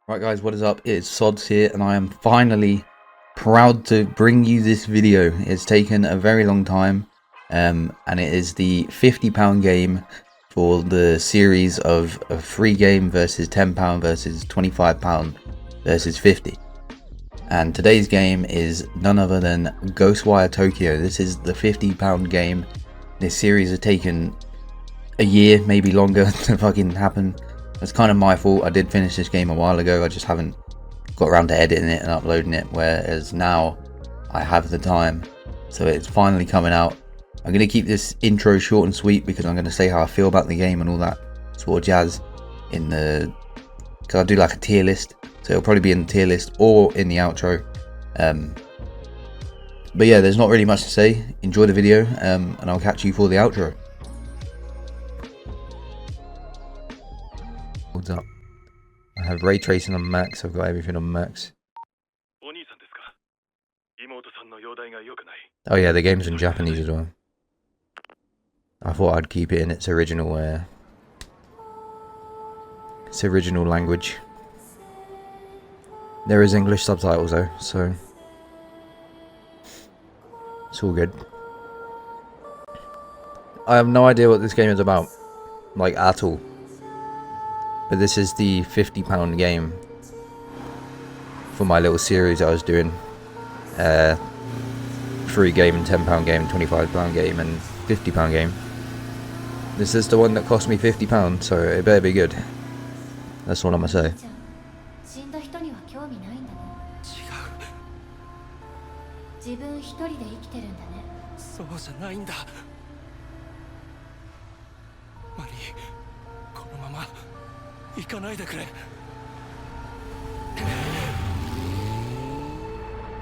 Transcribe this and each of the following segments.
Right guys, what is up? It's Sods here and I am finally proud to bring you this video. It's taken a very long time and it is the £50 game for the series of a free game versus £10 versus £25 versus 50. And today's game is none other than Ghostwire Tokyo. This is the £50 game. This series has taken a year, maybe longer to fucking happen. It's kind of my fault. I did finish this game a while ago. I just haven't got around to editing it and uploading it, whereas now I have the time. So it's finally coming out. I'm going to keep this intro short and sweet because I'm going to say how I feel about the game and all that sort of jazz in the... because I'll do like a tier list. So it'll probably be in the tier list or in the outro. But yeah, there's not really much to say. Enjoy the video and I'll catch you for the outro. What's up? I have ray tracing on max. I've got everything on max. Oh yeah, the game's in Japanese as well. I thought I'd keep it in its original language. There is English subtitles though, so it's all good. I have no idea what this game is about, like at all. But this is the £50 game for my little series I was doing. Free game and £10 game, £25 game and £50 game. This is the one that cost me £50, so it better be good. That's all I'm gonna say.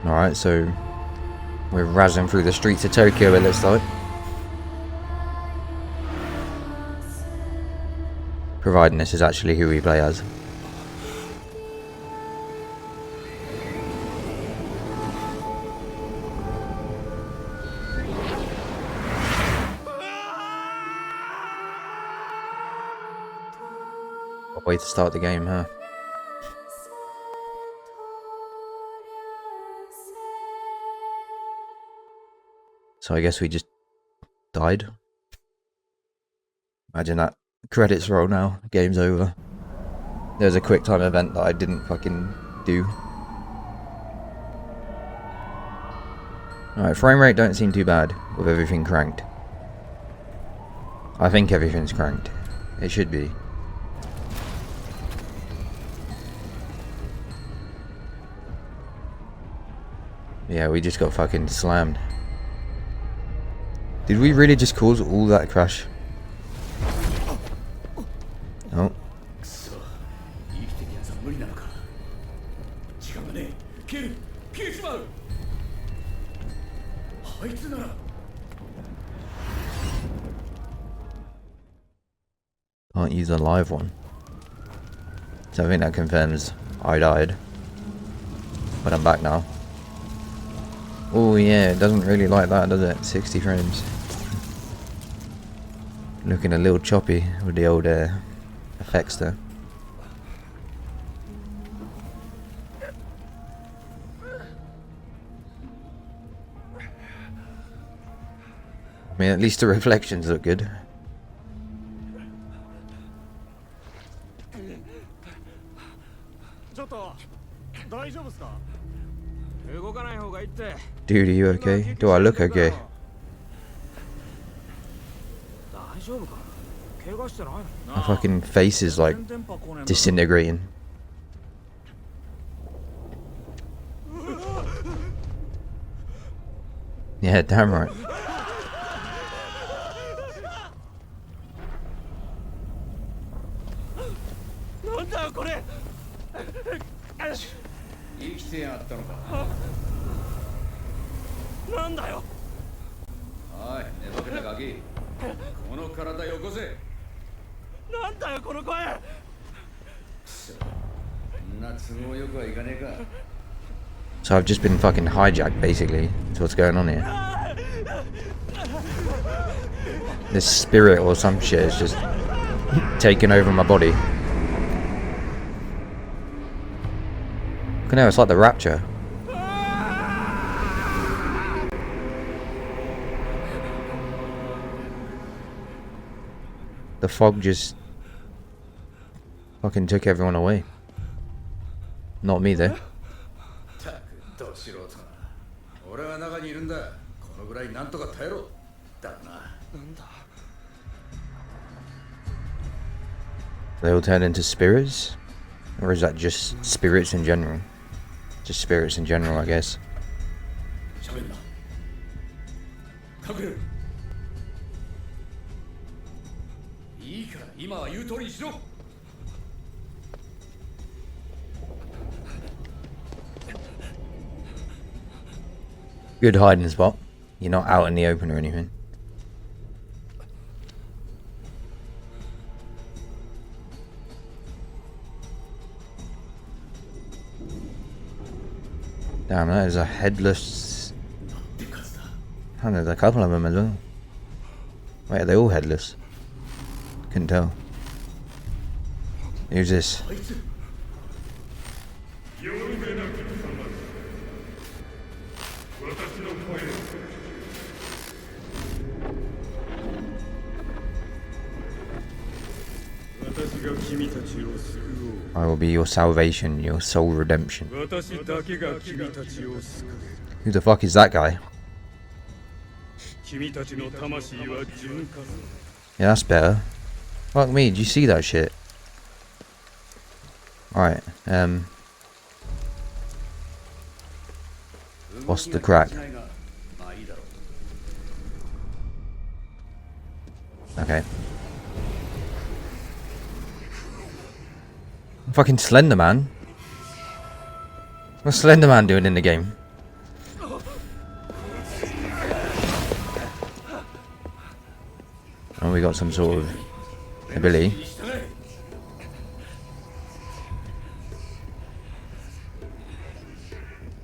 Alright, so we're razzing through the streets of Tokyo, it looks like. Providing this is actually who we play as. What way to start the game, huh? So I guess we just died. Imagine that. Credits roll now. Game's over. There's a quick time event that I didn't fucking do. Alright, frame rate don't seem too bad with everything cranked. I think everything's cranked. It should be. Yeah, we just got fucking slammed. Did we really just cause all that crash? Oh. Can't use a live one. So I think that confirms I died. But I'm back now. Oh yeah, it doesn't really like that, does it? 60 frames. Looking a little choppy with the old effects there. I mean, at least the reflections look good. Dude, are you okay? Do I look okay? My fucking face is like disintegrating. Yeah, damn right. So I've just been fucking hijacked, basically. That's what's going on here. This spirit or some shit is just taking over my body. Look at now, it's like the Rapture. The fog just fucking took everyone away. Not me though. They all turn into spirits? Or is that just spirits in general? Just spirits in general, I guess. Good hiding spot. You're not out in the open or anything. Damn, that is a headless... Oh, there's a couple of them as well. Wait, are they all headless? Couldn't tell. Who's this? I will be your salvation, your soul redemption. Who the fuck is that guy? Yeah, that's better. Fuck me, did you see that shit? Alright, what's the crack? Okay. Fucking Slender Man. What's Slender Man doing in the game? Oh, we got some sort of ability.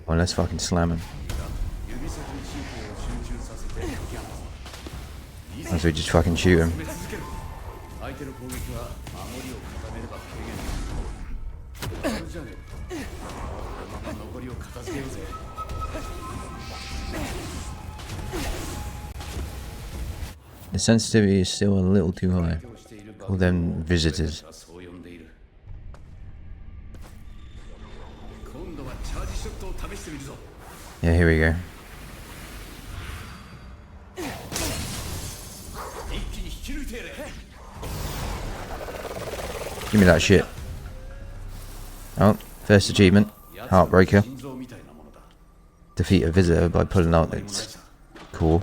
Oh, let's fucking slam him. As we just fucking shoot him. The sensitivity is still a little too high. Call them visitors. Yeah, here we go. Give me that shit. Oh, first achievement. Heartbreaker. Defeat a visitor by pulling out its core.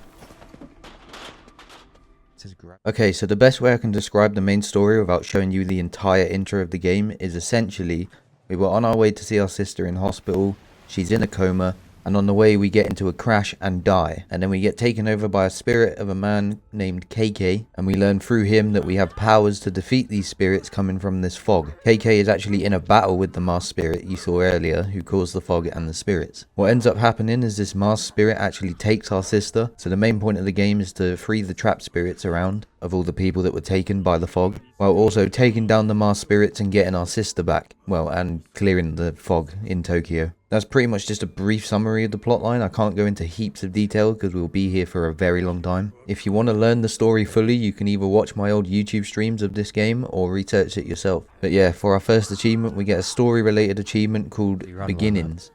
Okay, so the best way I can describe the main story without showing you the entire intro of the game is essentially we were on our way to see our sister in hospital, she's in a coma, and on the way we get into a crash and die, and then we get taken over by a spirit of a man named KK, and we learn through him that we have powers to defeat these spirits coming from this fog. KK is actually in a battle with the masked spirit you saw earlier who caused the fog and the spirits. What ends up happening is this masked spirit actually takes our sister, so the main point of the game is to free the trapped spirits around of all the people that were taken by the fog, while also taking down the masked spirits and getting our sister back, well, and clearing the fog in Tokyo. That's pretty much just a brief summary of the plotline. I can't go into heaps of detail because we'll be here for a very long time. If you want to learn the story fully, you can either watch my old YouTube streams of this game or research it yourself. But yeah, for our first achievement, we get a story related achievement called Beginnings.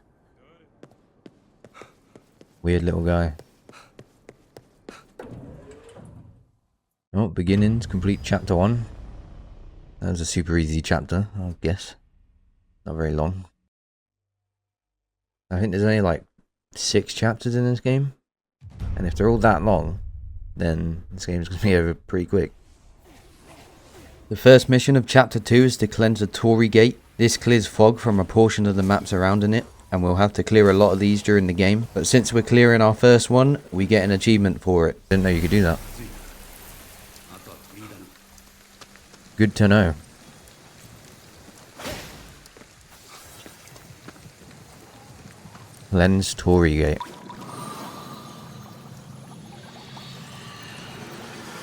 Weird little guy. Oh, Beginnings, complete chapter 1. That was a super easy chapter, I guess. Not very long. I think there's only like 6 chapters in this game. And if they're all that long, then this game's going to be over pretty quick. The first mission of chapter 2 is to cleanse the Torii Gate. This clears fog from a portion of the map surrounding it, and we'll have to clear a lot of these during the game. But since we're clearing our first one, we get an achievement for it. Didn't know you could do that. Good to know. Cleanse Torii Gate.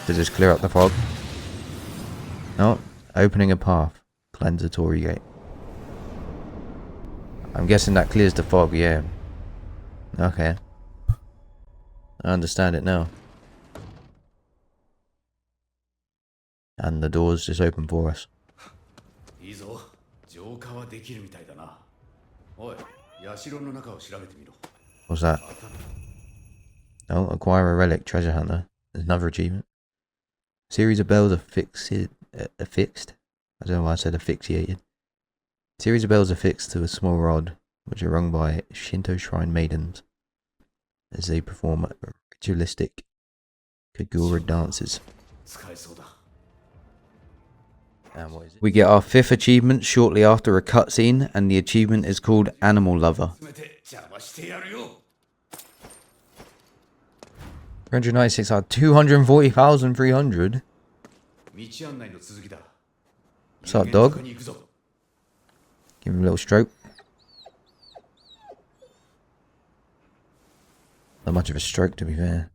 Does this clear up the fog? No. Opening a path. Cleanse the Torii Gate. I'm guessing that clears the fog, yeah. Okay. I understand it now. And the doors just open for us. What's that? Oh, acquire a relic, treasure hunter. There's another achievement. Series of bells affixed. I don't know why I said asphyxiated. Series of bells affixed to a small rod, which are rung by Shinto shrine maidens as they perform ritualistic Kagura dances. And what is it? We get our 5th achievement shortly after a cutscene, and the achievement is called Animal Lover. 396 out of 240,300. What's up, dog? Give him a little stroke. Not much of a stroke, to be fair.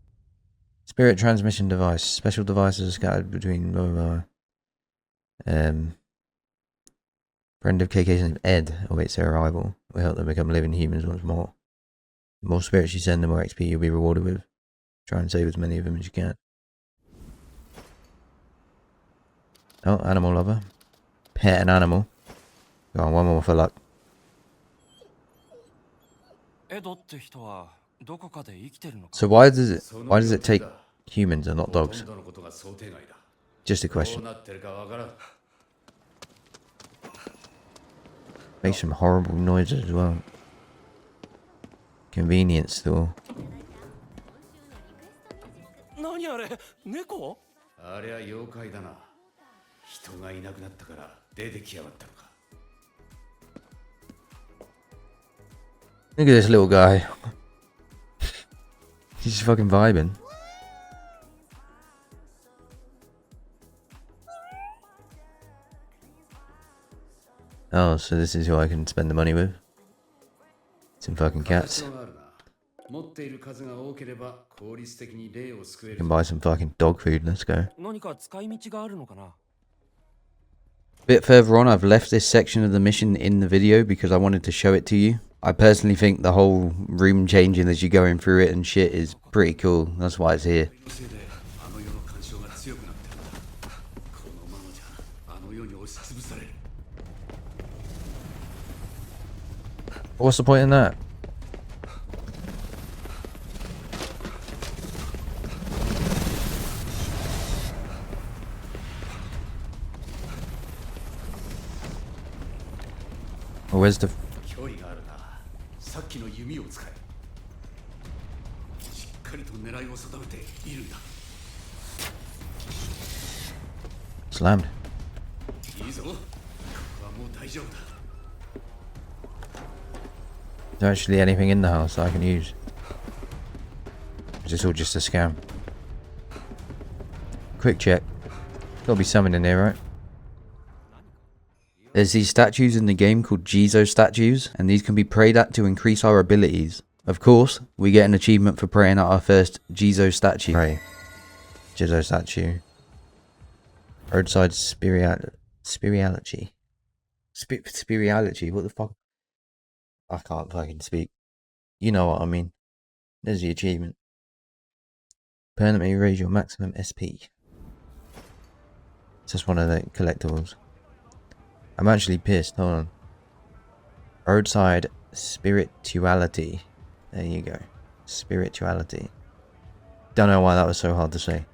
Spirit transmission device. Special devices scattered between blah blah blah. Friend of KK's name Ed awaits their arrival. We help them become living humans once more. The more spirits you send, the more XP you'll be rewarded with. Try and save as many of them as you can. Oh, animal lover. Pet an animal. Go on, one more for luck. So why does it take humans and not dogs? Just a question. Makes some horrible noises as well. Convenience store. Look at this little guy. He's just fucking vibing. Oh, so this is who I can spend the money with? Some fucking cats. You can buy some fucking dog food, let's go. A bit further on, I've left this section of the mission in the video because I wanted to show it to you. I personally think the whole room changing as you're going through it and shit is pretty cool. That's why it's here. What's the point in that? Oh, where's the... Slammed. Is there actually anything in the house that I can use? Is this all just a scam? Quick check. Gotta be something in there, right? There's these statues in the game called Jizo statues, and these can be prayed at to increase our abilities. Of course, we get an achievement for praying at our first Jizo statue. Pray. Jizo statue. Roadside spirituality. Spirituality, what the fuck? I can't fucking speak. You know what I mean. There's the achievement. Permanently raise your maximum SP. It's just one of the collectibles. I'm actually pissed. Hold on. Roadside spirituality. There you go. Spirituality. Don't know why that was so hard to say.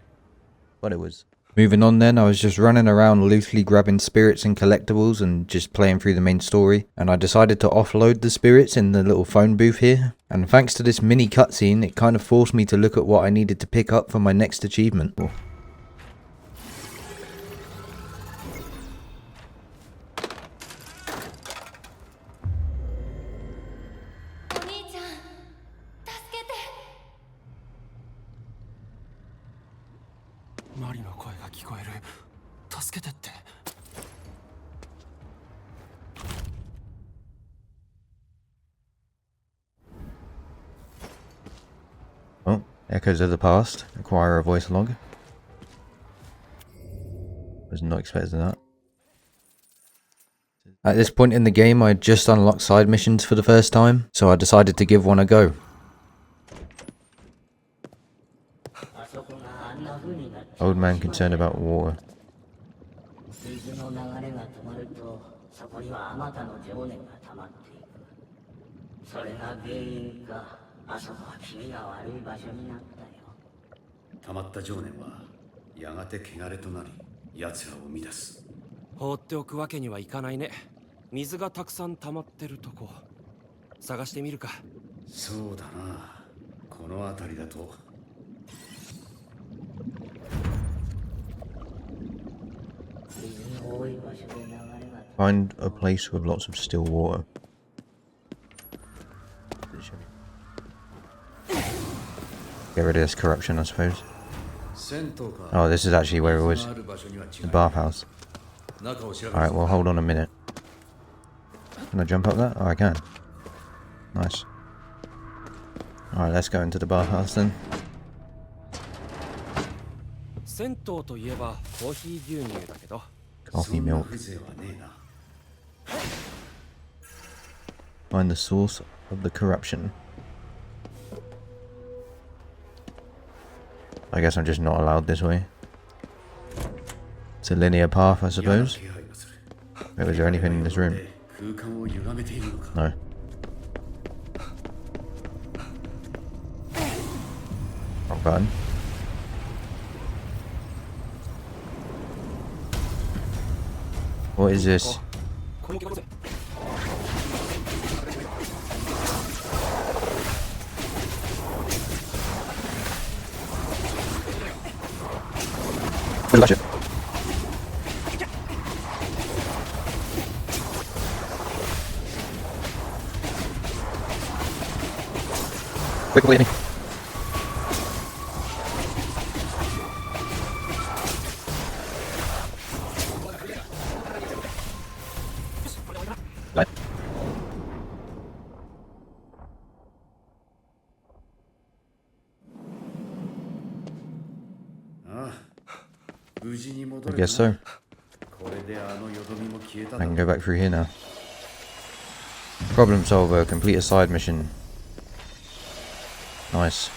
But it was. Moving on then, I was just running around loosely grabbing spirits and collectibles and just playing through the main story. And I decided to offload the spirits in the little phone booth here. And thanks to this mini cutscene, it kind of forced me to look at what I needed to pick up for my next achievement. Oh, echoes of the past. Acquire a voice log. Was not expecting that. At this point in the game, I had just unlocked side missions for the first time, so I decided to give one a go. Old man concerned about water. Find a place with lots of still water. Get rid of this corruption, I suppose. Oh, this is actually where it was. The bathhouse. Alright, well, hold on a minute. Can I jump up that? Oh, I can. Nice. Alright, let's go into the bathhouse then. Coffee milk. Find the source of the corruption. I guess I'm just not allowed this way. It's a linear path, I suppose. Wait, was there anything in this room? No. Wrong button. What is this? Gotcha. Quick, waiting. I guess so. I can go back through here now. Problem solver, complete a side mission. Nice.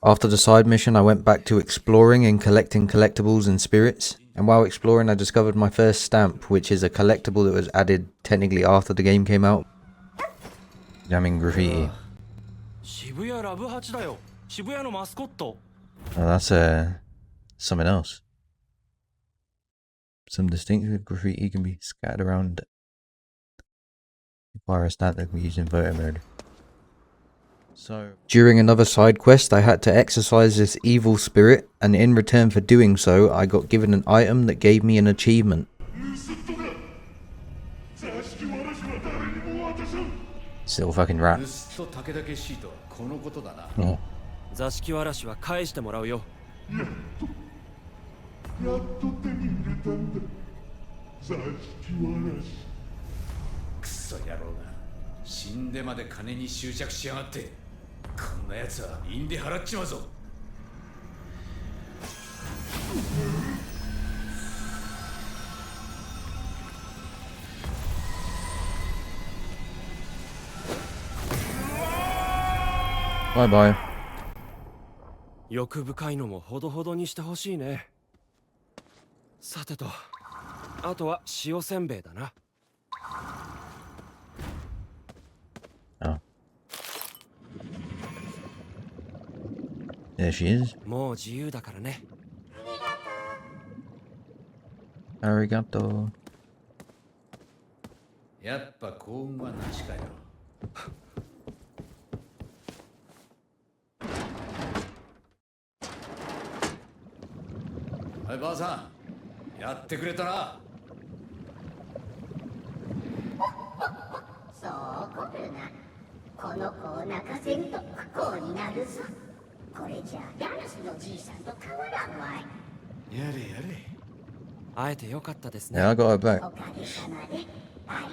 After the side mission, I went back to exploring and collecting collectibles and spirits. And while exploring, I discovered my first stamp, which is a collectible that was added technically after the game came out. Jamming graffiti. Oh, that's something else. Some distinctive graffiti can be scattered around. Require a stat that can be used in photo mode. So, during another side quest, I had to exorcise this evil spirit, and in return for doing so, I got given an item that gave me an achievement. Still fucking rat. Oh. Bye bye. 欲深いのもほどほどにしてほしいね。さてと、あとは塩せんべいだな。Oh. There she is. もう自由だからね。Arigato. やっぱ幸運はなしかよ。はい、ばあさん、やってくれたな。そう怒るな。この子を泣かせんと不幸になるぞ。これじゃダラスのじいさんと変わらんわい。やれやれ。会えてよかったですね。Yeah, I got her back. おかげさまであり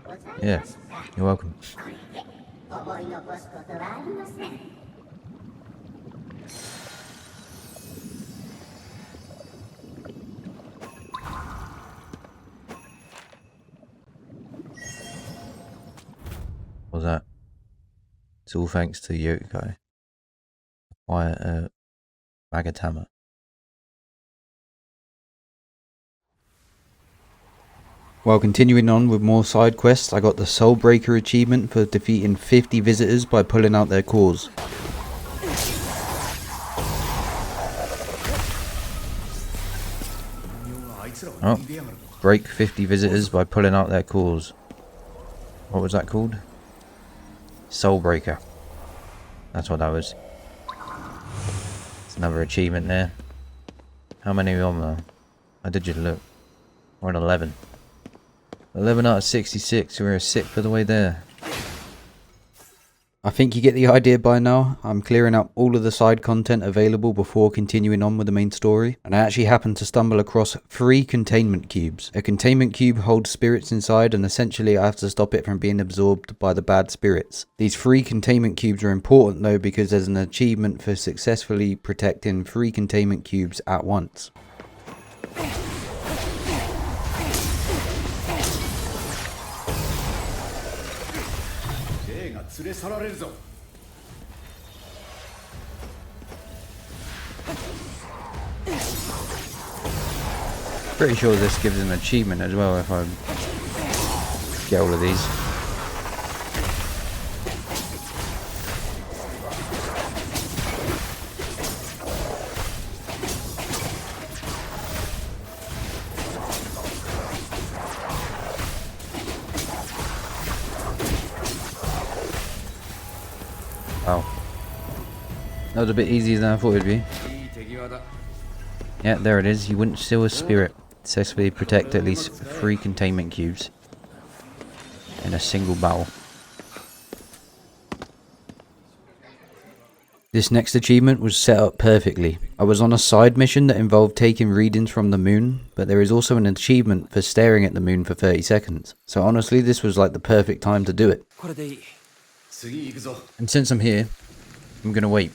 がとうござい Yeah, ました。 you're welcome. これで思い残すことはありません。It's all thanks to Yoko. Quiet Magatama. While continuing on with more side quests, I got the Soul Breaker achievement for defeating 50 visitors by pulling out their cores. Oh, break 50 visitors by pulling out their cores. What was that called? Soul Breaker. That's what that was. It's another achievement there. How many are we on though? I did you look. We're on 11. 11 out of 66. We're a sixth of the way there. I think you get the idea by now. I'm clearing up all of the side content available before continuing on with the main story. And I actually happened to stumble across 3 containment cubes. A containment cube holds spirits inside, and essentially I have to stop it from being absorbed by the bad spirits. These 3 containment cubes are important though, because there's an achievement for successfully protecting 3 containment cubes at once. Pretty sure this gives an achievement as well if I get all of these. Wow. That was a bit easier than I thought it would be. Yeah, there it is. You wouldn't steal a spirit. Successfully protect at least 3 containment cubes in a single battle. This next achievement was set up perfectly. I was on a side mission that involved taking readings from the moon, but there is also an achievement for staring at the moon for 30 seconds. So honestly, this was like the perfect time to do it. And since I'm here, I'm gonna wait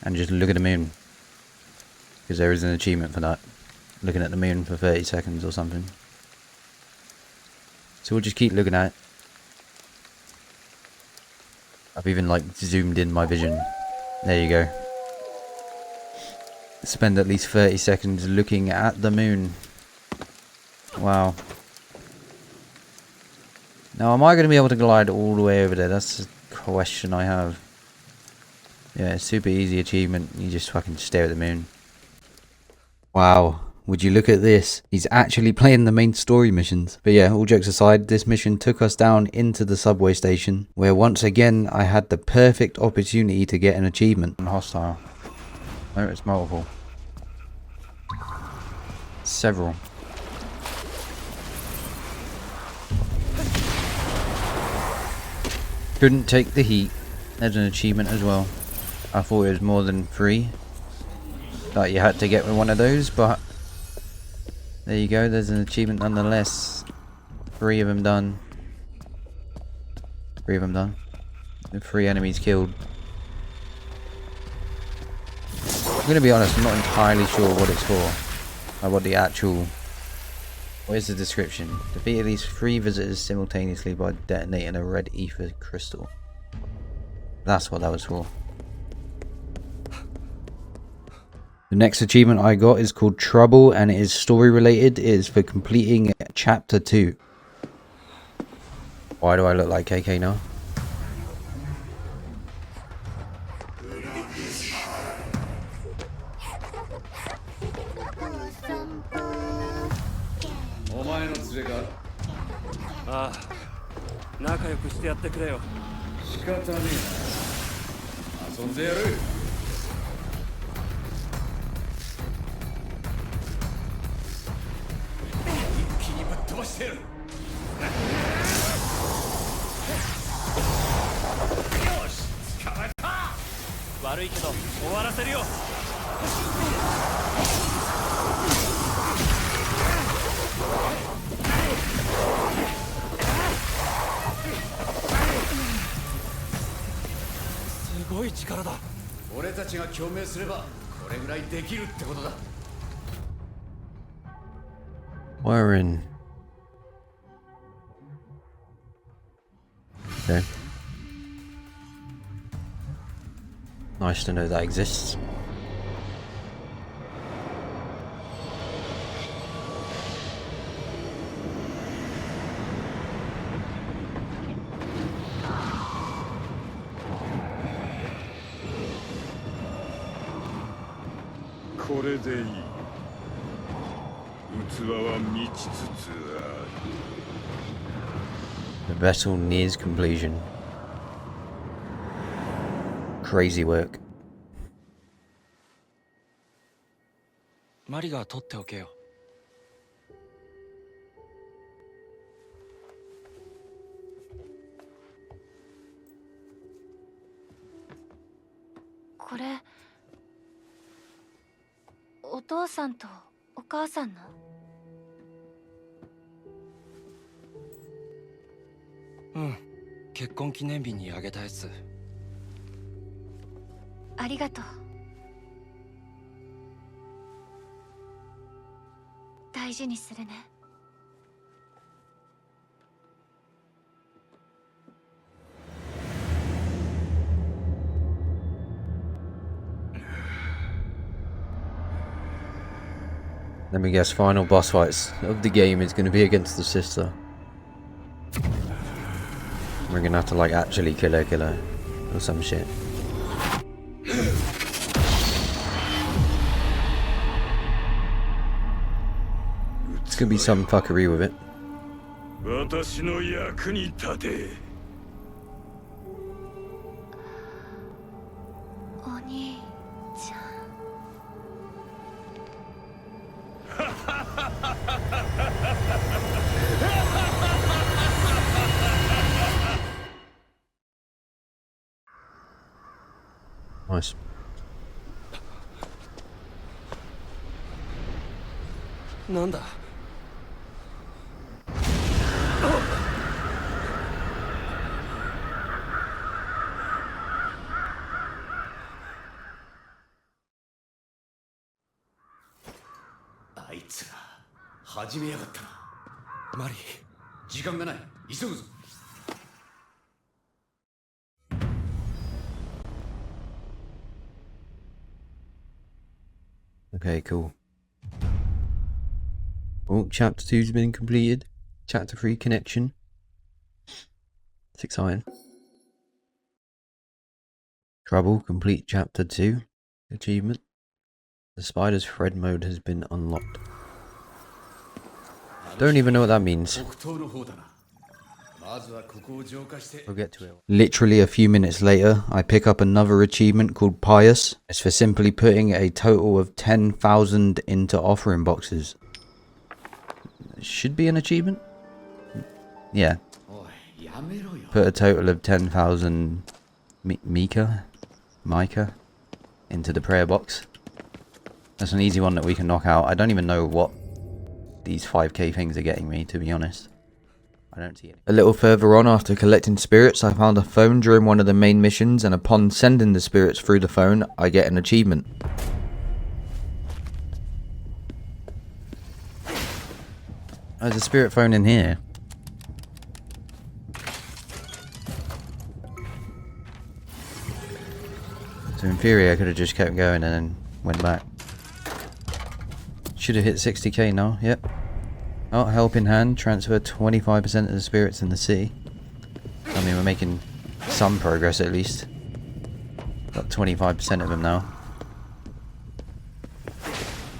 and just look at the moon, because there is an achievement for that. Looking at the moon for 30 seconds or something. So we'll just keep looking at it. I've even like zoomed in my vision. There you go. Spend at least 30 seconds looking at the moon. Wow. Now, am I going to be able to glide all the way over there? That's a question I have. Yeah, super easy achievement. You just fucking stare at the moon. Wow. Would you look at this? He's actually playing the main story missions. But yeah, all jokes aside, this mission took us down into the subway station, where once again I had the perfect opportunity to get an achievement. Hostile. No, it's multiple. Several. Couldn't take the heat. There's an achievement as well. I thought it was more than 3 that you had to get with one of those, but there you go, there's an achievement nonetheless. 3 of them done. 3 of them done. And 3 enemies killed. I'm gonna be honest, I'm not entirely sure what it's for. Like what the actual... Where's the description? Defeat at least 3 visitors simultaneously by detonating a red ether crystal. That's what that was for. The next achievement I got is called Trouble, and it is story related. It is for completing chapter 2. Why do I look like KK now? We're in. Okay. Nice to know that exists. The vessel nears completion. Crazy work. マリが取っておけよ。これお父さんとお母さんの？うん、結婚記念日にあげたやつ。ありがとう。大事にするね。Let me guess, final boss fights of the game is going to be against the sister. We're going to have to like actually kill her or some shit. It's going to be some fuckery with it. 私の役に立て。お兄ちゃん。Nice. なんだ。あいつら始めやがったな。マリ、時間がない。急ぐぞ。Okay, cool. Oh, chapter 2's been completed. Chapter 3 connection. It's exciting. Trouble, complete chapter 2. Achievement. The spider's thread mode has been unlocked. Don't even know what that means. We'll get to it. Literally a few minutes later, I pick up another achievement called Pious. It's for simply putting a total of 10,000 into offering boxes. It should be an achievement? Yeah. Put a total of 10,000 Micah into the prayer box. That's an easy one that we can knock out. I don't even know what these 5k things are getting me, to be honest. I don't see it. A little further on, after collecting spirits, I found a phone during one of the main missions, and upon sending the spirits through the phone, I get an achievement. There's a spirit phone in here. So in theory I could have just kept going and then went back. Should have hit 60k now, yep. Oh, help in hand, transfer 25% of the spirits in the city. I mean, we're making some progress at least. Got 25% of them now.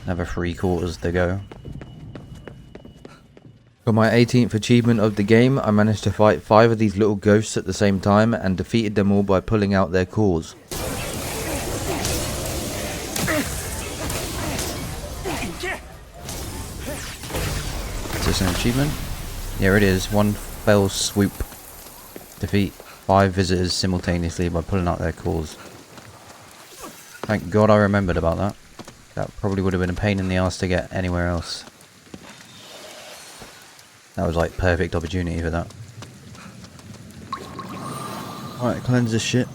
Another 3/4 to go. For my 18th achievement of the game, I managed to fight 5 of these little ghosts at the same time and defeated them all by pulling out their cores. Is this an achievement? Yeah, it is. One fell swoop. Defeat 5 visitors simultaneously by pulling out their cores. Thank God I remembered about that. That probably would have been a pain in the ass to get anywhere else. That was like perfect opportunity for that. Alright, cleanse this shit.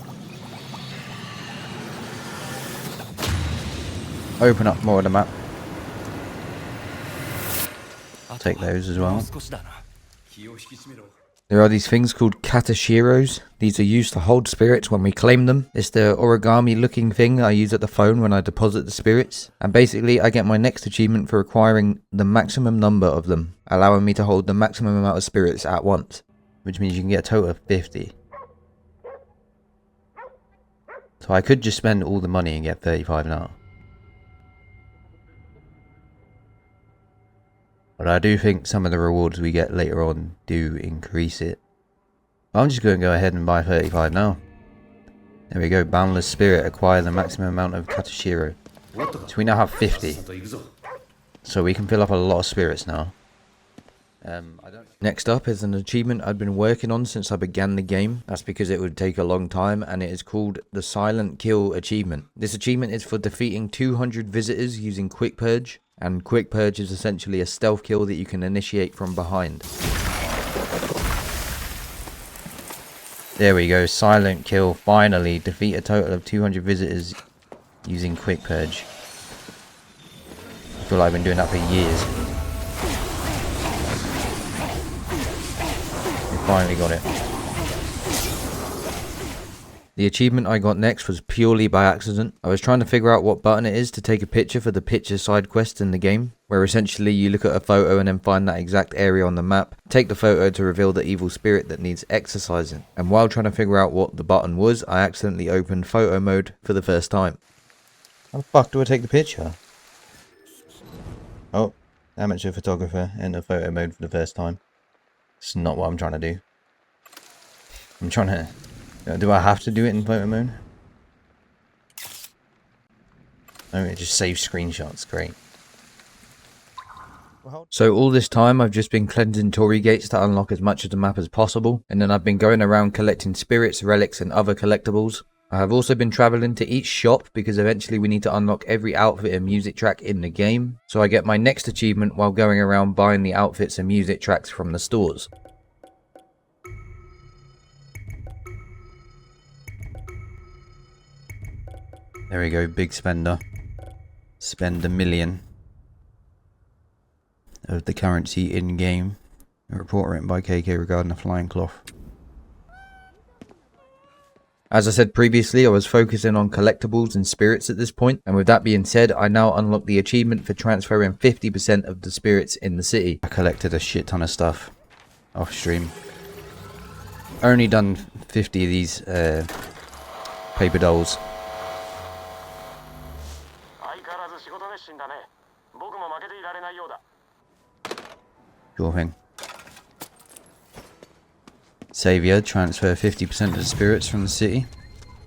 Open up more of the map. Take those as well. There are these things called katashiros. These are used to hold spirits when we claim them. It's the origami looking thing I use at the phone when I deposit the spirits. And basically I get my next achievement for acquiring the maximum number of them, allowing me to hold the maximum amount of spirits at once, which means you can get a total of 50. So I could just spend all the money and get 35 now. But I do think some of the rewards we get later on do increase it. I'm just going to go ahead and buy 35 now. There we go, Boundless Spirit, acquire the maximum amount of Katashiro. So we now have 50. So we can fill up a lot of spirits now. Next up is an achievement I've been working on since I began the game. That's because it would take a long time, and it is called the Silent Kill achievement. This achievement is for defeating 200 visitors using Quick Purge, and Quick Purge is essentially a stealth kill that you can initiate from behind. There we go, Silent Kill, finally defeat a total of 200 visitors using Quick Purge. I feel like I've been doing that for years. Finally got it. The achievement I got next was purely by accident. I was trying to figure out what button it is to take a picture for the picture side quest in the game, where essentially you look at a photo and then find that exact area on the map, take the photo to reveal the evil spirit that needs exorcising. And while trying to figure out what the button was, I accidentally opened photo mode for the first time. How the fuck do I take the picture? Oh, amateur photographer, enter photo mode for the first time. It's not what I'm trying to do. I'm trying to... Do I have to do it in photo mode? No, it just saves screenshots. Great. So all this time I've just been cleansing Torii gates to unlock as much of the map as possible. And then I've been going around collecting spirits, relics and other collectibles. I have also been traveling to each shop because eventually we need to unlock every outfit and music track in the game. So I get my next achievement while going around buying the outfits and music tracks from the stores. There we go, big spender. Spend $1 million of the currency in game. A report written by KK regarding a flying cloth. As I said previously, I was focusing on collectibles and spirits at this point, and with that being said, I now unlock the achievement for transferring 50% of the spirits in the city. I collected a shit ton of stuff off stream. Only done 50 of these paper dolls. Sure thing. Savior, transfer 50% of the spirits from the city.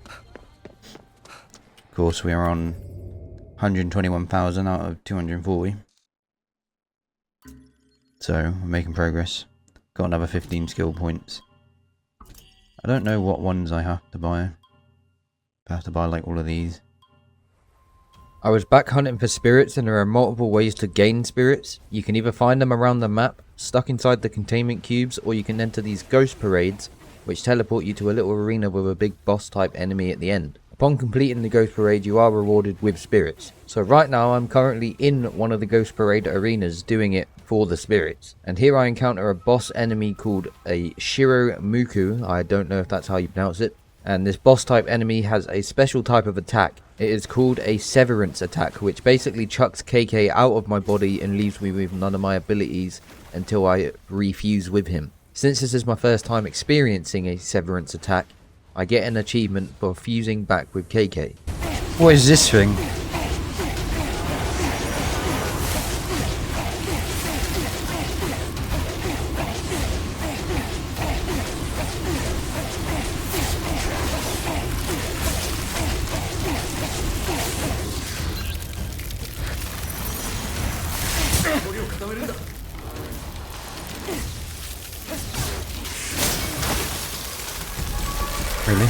Of course, we are on 121,000 out of 240. So, we're making progress. Got another 15 skill points. I don't know what ones I have to buy. I have to buy like all of these. I was back hunting for spirits, and there are multiple ways to gain spirits. You can either find them around the map, stuck inside the containment cubes, or you can enter these ghost parades, which teleport you to a little arena with a big boss type enemy at the end. Upon completing the ghost parade, you are rewarded with spirits. So right now I'm currently in one of the ghost parade arenas doing it for the spirits. And here I encounter a boss enemy called a Shiro Muku. I don't know if that's how you pronounce it. And this boss type enemy has a special type of attack. It is called a severance attack, which basically chucks KK out of my body and leaves me with none of my abilities until I refuse with him. Since this is my first time experiencing a severance attack, I get an achievement for fusing back with KK. What is this thing? Really?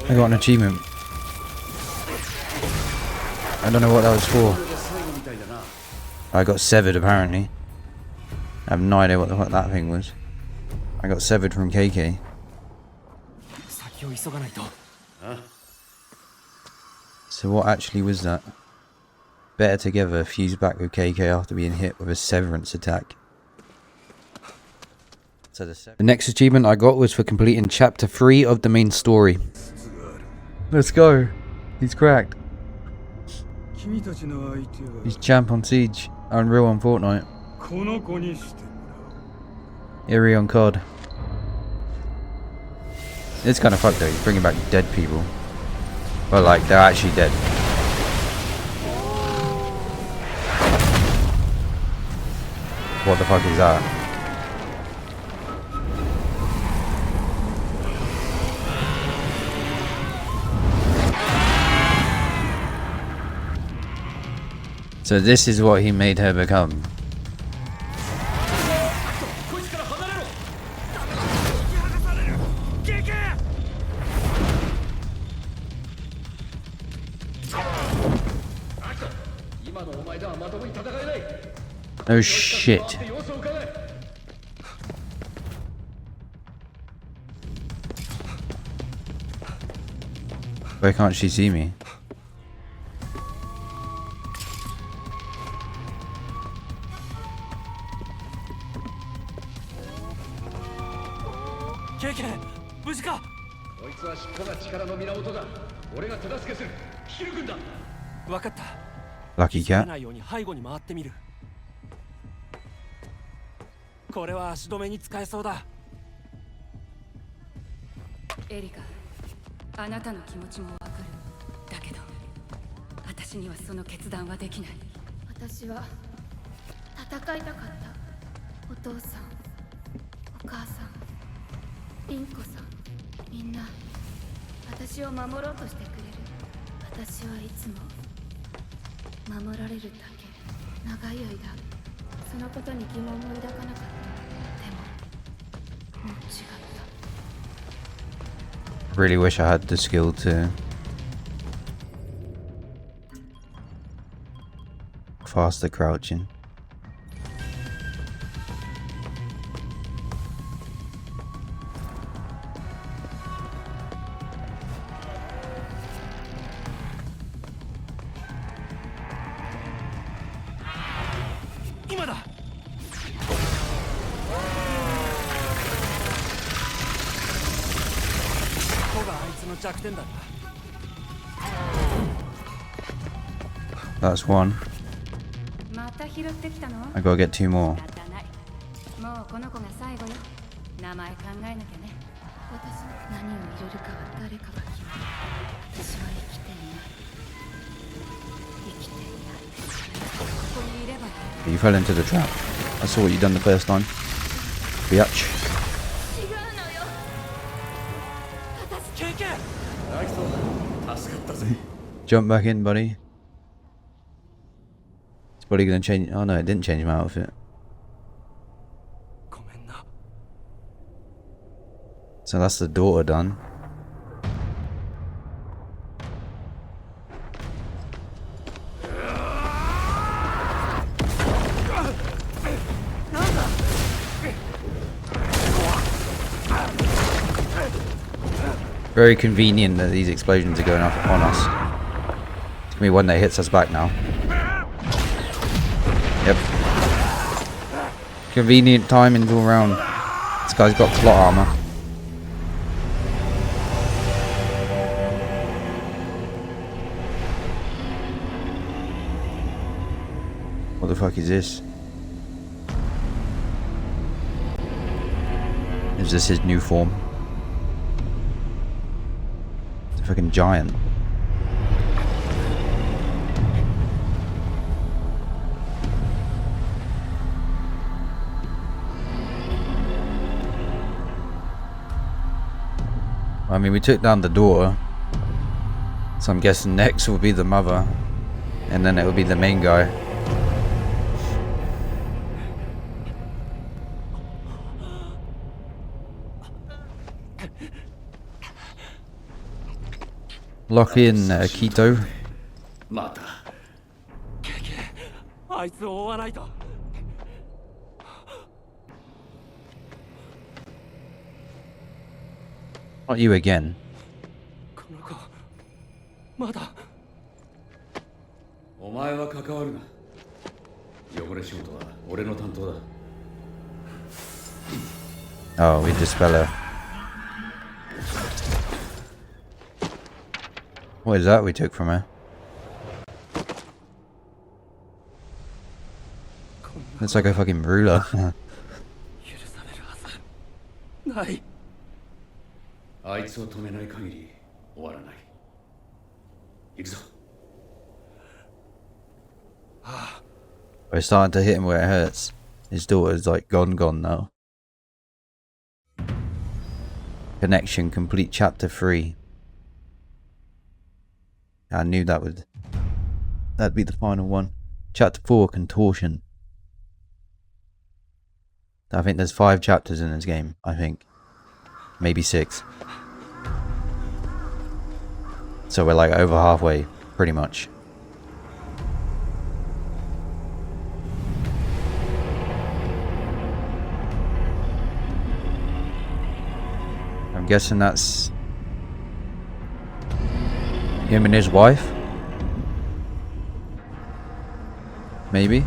I got an achievement. I don't know what that was for. I got severed apparently. I have no idea what the fuck that thing was. I got severed from KK. So what actually was that? Better together, fuse back with KK after being hit with a severance attack. So the next achievement I got was for completing chapter 3 of the main story. Let's go. He's cracked. He's champ on Siege. Unreal on Fortnite. Eerie on COD. It's kind of fucked though. He's bringing back dead people. But like, they're actually dead. What the fuck is that? So this is what he made her become. Oh shit. Why can't she see me? Lucky cat. これは足止めに使えそうだ。エリカ、あなたの気持ちもわかる。だけど、私にはその決断はできない。私は戦いたかった。お父さん、お母さん、リンコさん、みんな私を守ろうとしてくれる。私はいつも守られるだけ。長い間そのことに疑問も抱かなかった。でももう違った。 Really wish I had the skill to faster crouching. That's one. I gotta get 2 more. もうこの子が最後よ。名前考えなきゃね。私何を入れるかは誰かが決める。私は生きていない。生きていない。ここにいればいい。 You fell into the trap. I saw what you done the first time. Biatch. 違うのよ。経験。助かったぜ。 Jump back in, buddy. Is body gonna change? Oh no, it didn't change my outfit. ごめんな。 So that's the daughter done. Very convenient that these explosions are going off on us. It's gonna be one that hits us back now. Yep. Convenient timings all around. This guy's got plot armor. What the fuck is this? Is this his new form? It's a fucking giant. I mean, we took down the door, so I'm guessing next will be the mother, and then it will be the main guy. Lock in, Akito. また。経験。あいつを追わないと。 Not you again. この子まだ前は関わるな。汚れ仕事は俺の担当だ。 Oh, we dispel her. What is that we took from her? Looks like a fucking ruler. 許されるはずない。あいつを止めない限り終わらない。行くぞ。 We're starting to hit him where it hurts. His daughter's like gone now. Connection complete chapter 3. I knew that'd be the final one. Chapter 4, contortion. I think there's 5 chapters in this game, I think. Maybe 6. So we're like over halfway, pretty much. I'm guessing that's him and his wife? Maybe?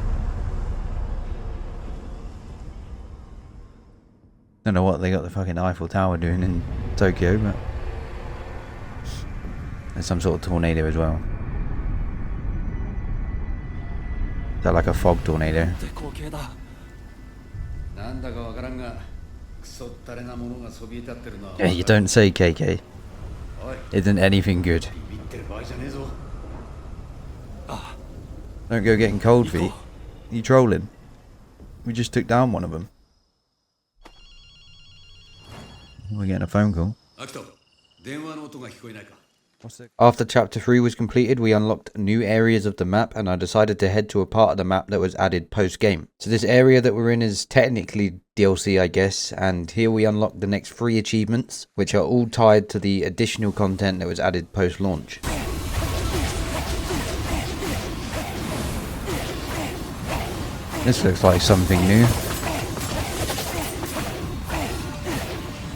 Don't know what they got the fucking Eiffel Tower doing in Tokyo, but there's some sort of tornado as well. Is that like a fog tornado? 光景だ。なんだかわからんが、クソったれなものがそびえ立ってるな。 Yeah, you don't say, KK. おい、 Isn't anything good. ビビってる場合じゃねえぞ。 Don't go getting cold feet. You trolling? We just took down one of them. We're getting a phone call. アキト、電話の音が聞こえないか。 After chapter 3 was completed, we unlocked new areas of the map, and I decided to head to a part of the map that was added post-game. So this area that we're in is technically DLC, I guess, and here we unlock the next 3 achievements, which are all tied to the additional content that was added post-launch. This looks like something new.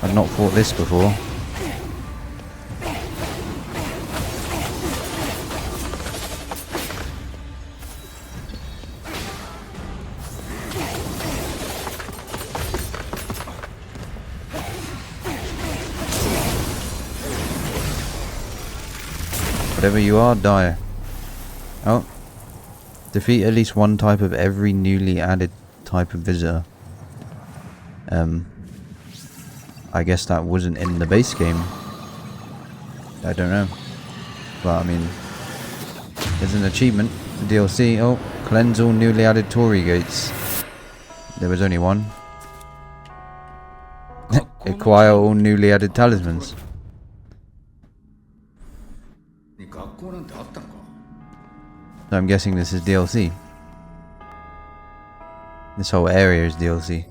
I've not fought this before. Whatever you are, die. Oh. Defeat at least one type of every newly added type of visitor. I guess that wasn't in the base game. I don't know. But I mean, there's an achievement for DLC. Oh, cleanse all newly added Torii gates. There was only one. Acquire all newly added talismans. 学校なんてあったのか。 So I'm guessing this is DLC. This whole area is DLC.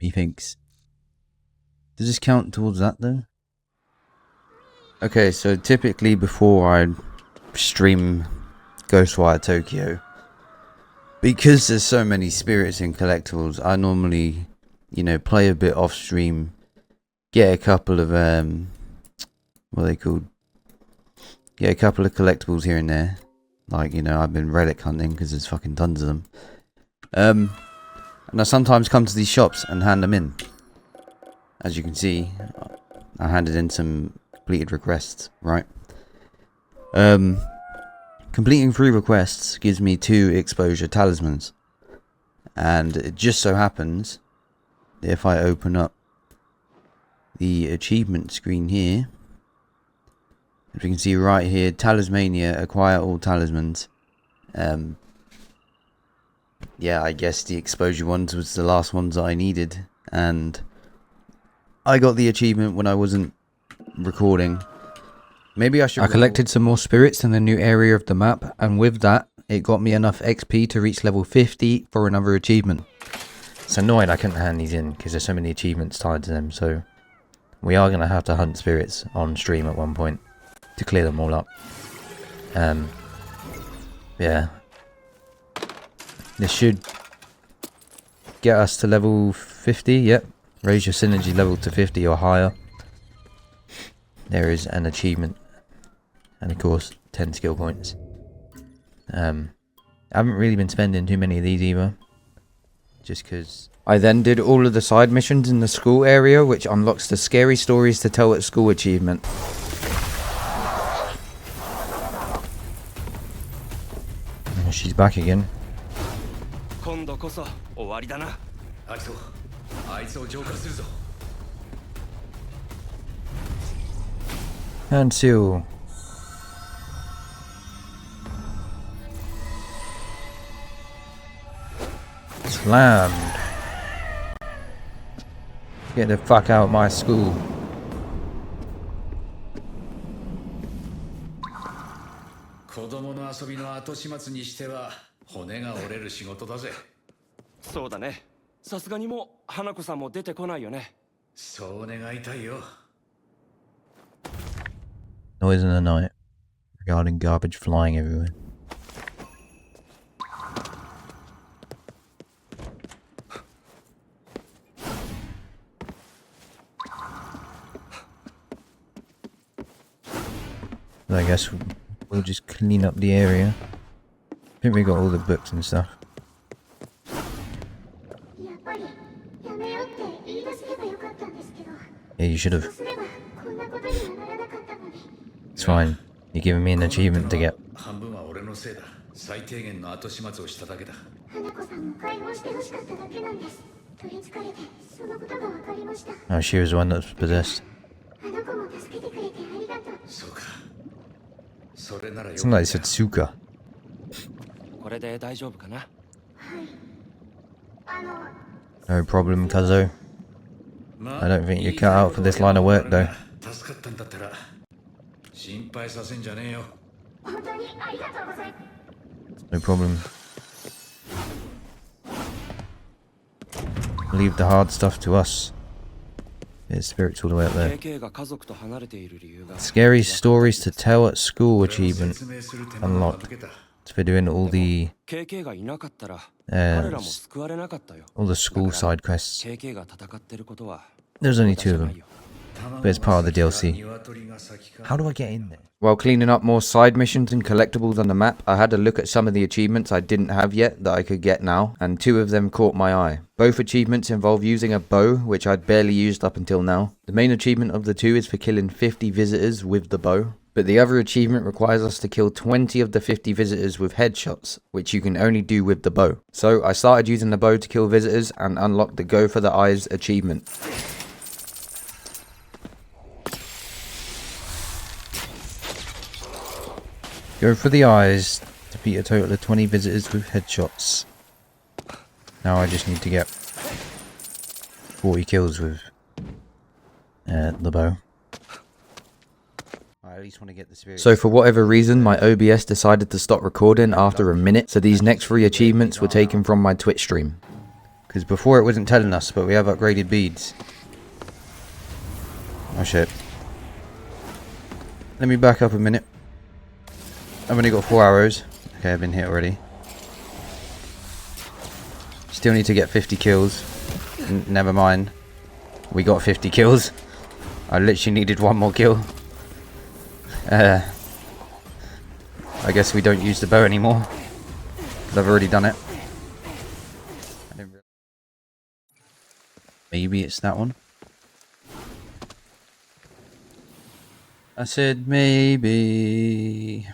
Methinks. Does this count towards that though? Okay, so typically before I stream Ghostwire Tokyo, because there's so many spirits and collectibles, I normally, you know, play a bit off stream, get a couple of what are they called? Get a couple of collectibles here and there. Like, you know, I've been relic hunting because there's fucking tons of them. And I sometimes come to these shops and hand them in. As you can see, I handed in some completed requests, right? Completing 3 requests gives me 2 exposure talismans. And it just so happens, if I open up the achievement screen here, as you can see right here, Talismania, acquire all talismans. Yeah, I guess the exposure ones was the last ones that I needed, and I got the achievement when I wasn't recording. Maybe I should. I collected some more spirits in the new area of the map, and with that, it got me enough XP to reach level 50 for another achievement. It's annoying I couldn't hand these in because there's so many achievements tied to them, so we are going to have to hunt spirits on stream at one point to clear them all up. Yeah. This should get us to level 50, yep. Raise your synergy level to 50 or higher. There is an achievement. And of course, 10 skill points. I haven't really been spending too many of these either. Just because I then did all of the side missions in the school area, which unlocks the scary stories to tell at school achievement. Oh, she's back again. 今度こそ終わりだな。アキト、あいつを浄化するぞ。And seal. Slammed. Get the fuck out of my school. 子供の遊びの後始末にしては骨が折れる仕事だぜ。そうだね。さすがにもう花子さんも出てこないよね。そう願いたいよ。Noise in the night regarding garbage flying everywhere. I guess we'll just clean up the area. I think we got all the books and stuff. やっぱりやめようって言い出せればよかったんですけど。 Yeah, you should そう have. すればこんなことにはならなかったのに。 It's fine. You're giving me an achievement to get. 半分は俺のせいだ。最低限の後始末をしただけだ。花子さんも解放してほしかっただけなんです。取り憑かれてそのことが分かりました。 Oh, she was the one that was possessed. あの子も助けてくれてありがとう。そうか。それならよ Something like Satsuka. これで大丈夫かな。はい。あの、 No problem, Kazo. ま I don't think you're cut out for this line of work, though. 助かったんだったら心配させんじゃねえよ。本当にありがとうございます。 No problem. Leave the hard stuff to us. Yeah, spirits all the way up there. KK が家族と離れている理由が。 Scary stories to tell at school achievement 説明する手間が省けた。 It's for doing all the KK がいなかったら、彼らも救われなかったよ。 all the school side quests. KK が戦ってることは。 There's only 2 of them, but it's part of the DLC. How do I get in there? While cleaning up more side missions and collectibles on the map, I had a look at some of the achievements I didn't have yet that I could get now, and 2 of them caught my eye. Both achievements involve using a bow, which I'd barely used up until now. The main achievement of the 2 is for killing 50 visitors with the bow, but the other achievement requires us to kill 20 of the 50 visitors with headshots, which you can only do with the bow. So I started using the bow to kill visitors and unlocked the Go for the Eyes achievement. Go for the eyes, defeat a total of 20 visitors with headshots. Now I just need to get 40 kills with the bow. I at least want to get the spirit. So for whatever reason, my OBS decided to stop recording after a minute, so these next 3 achievements were taken from my Twitch stream. Because before it wasn't telling us, but we have upgraded beads. Oh shit. Let me back up a minute. I've only got 4 arrows. Okay, I've been hit already. Still need to get 50 kills. Never mind. We got 50 kills. I literally needed 1 more kill. I guess we don't use the bow anymore. 'Cause I've already done it. Maybe it's that one. I said maybe.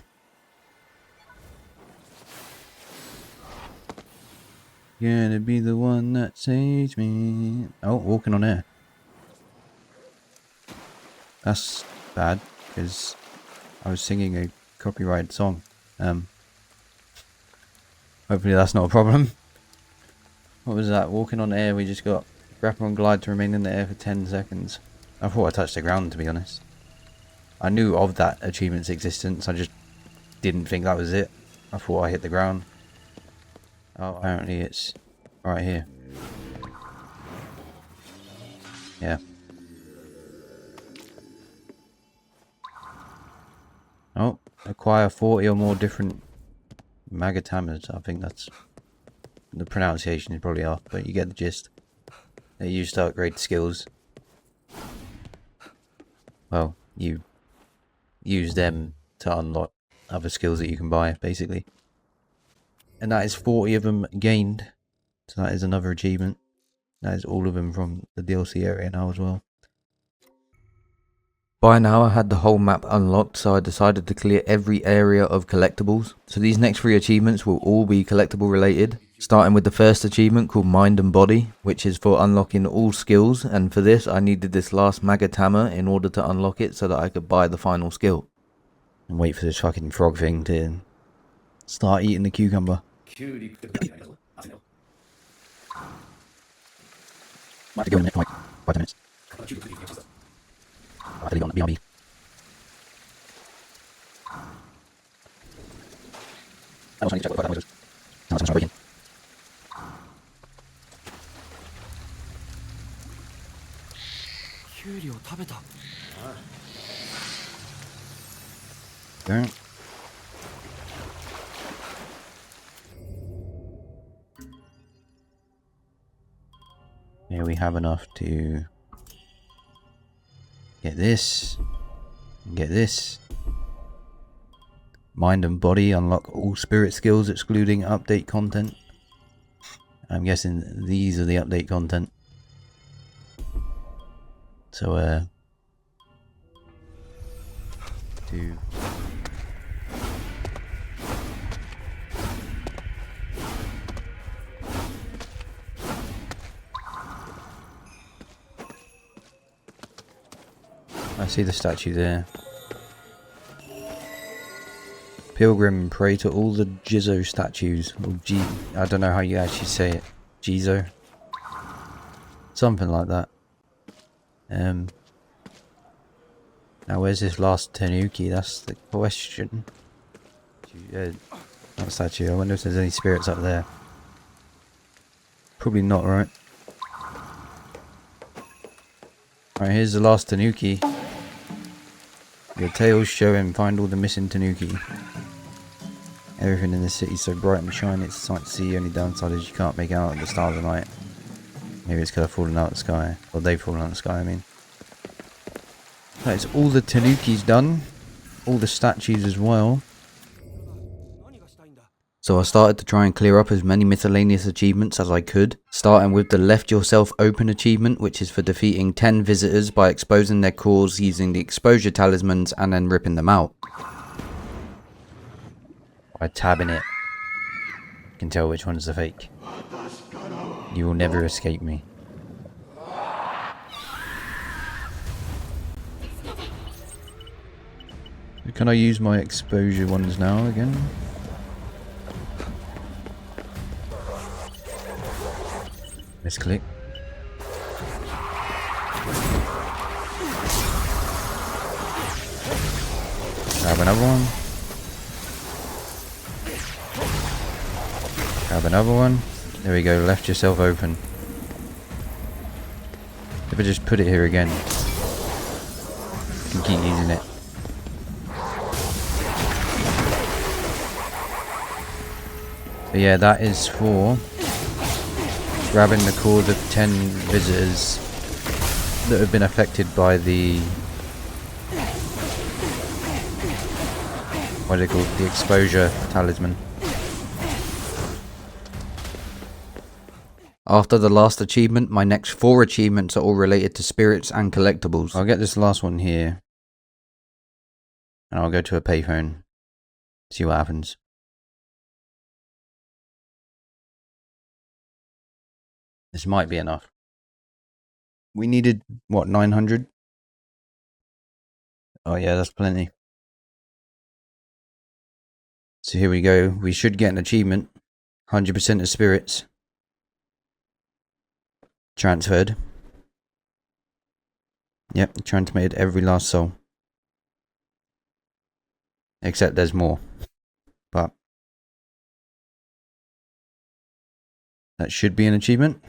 Gonna be the one that saves me. Oh, walking on air. That's bad, because I was singing a copyrighted song. Hopefully that's not a problem. What was that? Walking on air, we just got grapple and glide to remain in the air for 10 seconds. I thought I touched the ground, to be honest. I knew of that achievement's existence, I just didn't think that was it. I thought I hit the ground. Oh, apparently it's right here. Yeah. Oh, acquire 40 or more different magatamas. I think that's... the pronunciation is probably off, but you get the gist. They're used to upgrade skills. Well, you use them to unlock other skills that you can buy, basically. And that is 40 of them gained. So that is another achievement. That is all of them from the DLC area now as well. By now I had the whole map unlocked, so I decided to clear every area of collectibles. So these next 3 achievements will all be collectible related. Starting with the first achievement called Mind and Body, which is for unlocking all skills, and for this I needed this last Magatama in order to unlock it so that I could buy the final skill. And wait for this fucking frog thing to start eating the cucumber. Might have to go in there for like 5 minutes. I have to leave on the BRB. I also need to check what the fuck that noise is. Sounds like someone's breaking. Don't. Here we have enough to get this, get this. Mind and Body, unlock all spirit skills excluding update content. I'm guessing these are the update content. So, 2. I see the statue there. Pilgrim, pray to all the Jizo statues. Or I don't know how you actually say it. Jizo? Something like that. Now where's this last Tanuki? That's the question. Not statue. I wonder if there's any spirits up there. Probably not, right? Right, here's the last Tanuki. Your tails show him, find all the missing Tanuki. Everything in the city so bright and shiny, it's a sight to see. Only downside is you can't make out the stars of the night. Maybe it's because I've fallen out of the sky. Or they've fallen out of the sky, I mean. That's all the Tanukis done. All the statues as well. So I started to try and clear up as many miscellaneous achievements as I could, starting with the Left Yourself Open achievement, which is for defeating 10 visitors by exposing their cores using the exposure talismans and then ripping them out. By tabbing it, you can tell which one's the fake. You will never escape me. Can I use my exposure ones now again? Misclick. Grab another one. Grab another one. There we go, Left Yourself Open. If I just put it here again, you can keep using it. But yeah, that is for grabbing the cores of 10 visitors that have been affected by the... what are they called? The exposure talisman. After the last achievement, my next 4 achievements are all related to spirits and collectibles. I'll get this last one here. And I'll go to a payphone. See what happens. This might be enough. We needed, what, 900? Oh yeah, that's plenty. So here we go. We should get an achievement. 100% of spirits. Transferred. Yep, transmitted every last soul. Except there's more. But that should be an achievement.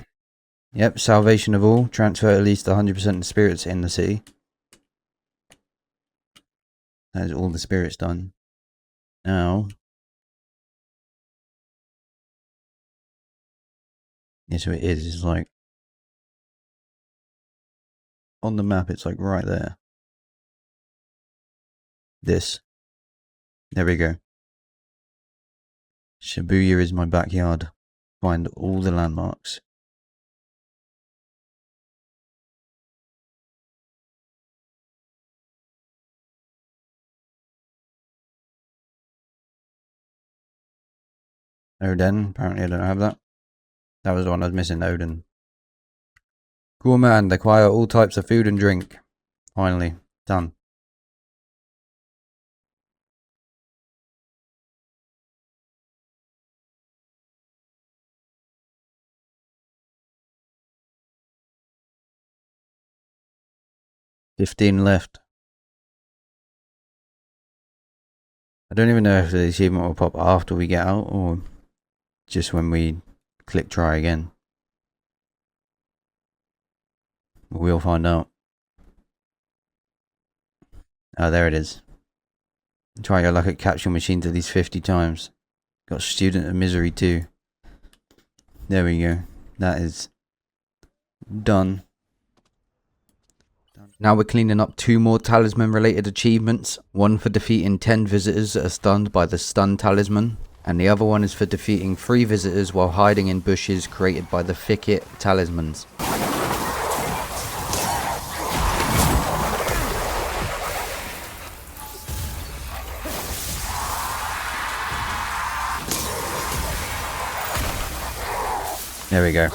Yep, salvation of all. Transfer at least 100% of spirits in the city. That is all the spirits done. Now... yeah, so it is. It's like... on the map, it's like right there. This. There we go. Shibuya is my backyard. Find all the landmarks. Oden, apparently I don't have that. That was the one I was missing, Oden. Gourmand, acquire all types of food and drink. Finally, done. $15 left. I don't even know if the achievement will pop after we get out or just when we click try again. We'll find out. Oh, there it is. Try your luck at capturing machines at least 50 times. Got Student of Misery too. There we go. That is done. Now we're cleaning up 2 more talisman related achievements. One for defeating 10 visitors that are stunned by the stun talisman. And the other one is for defeating 3 visitors while hiding in bushes created by the thicket talismans. There we go.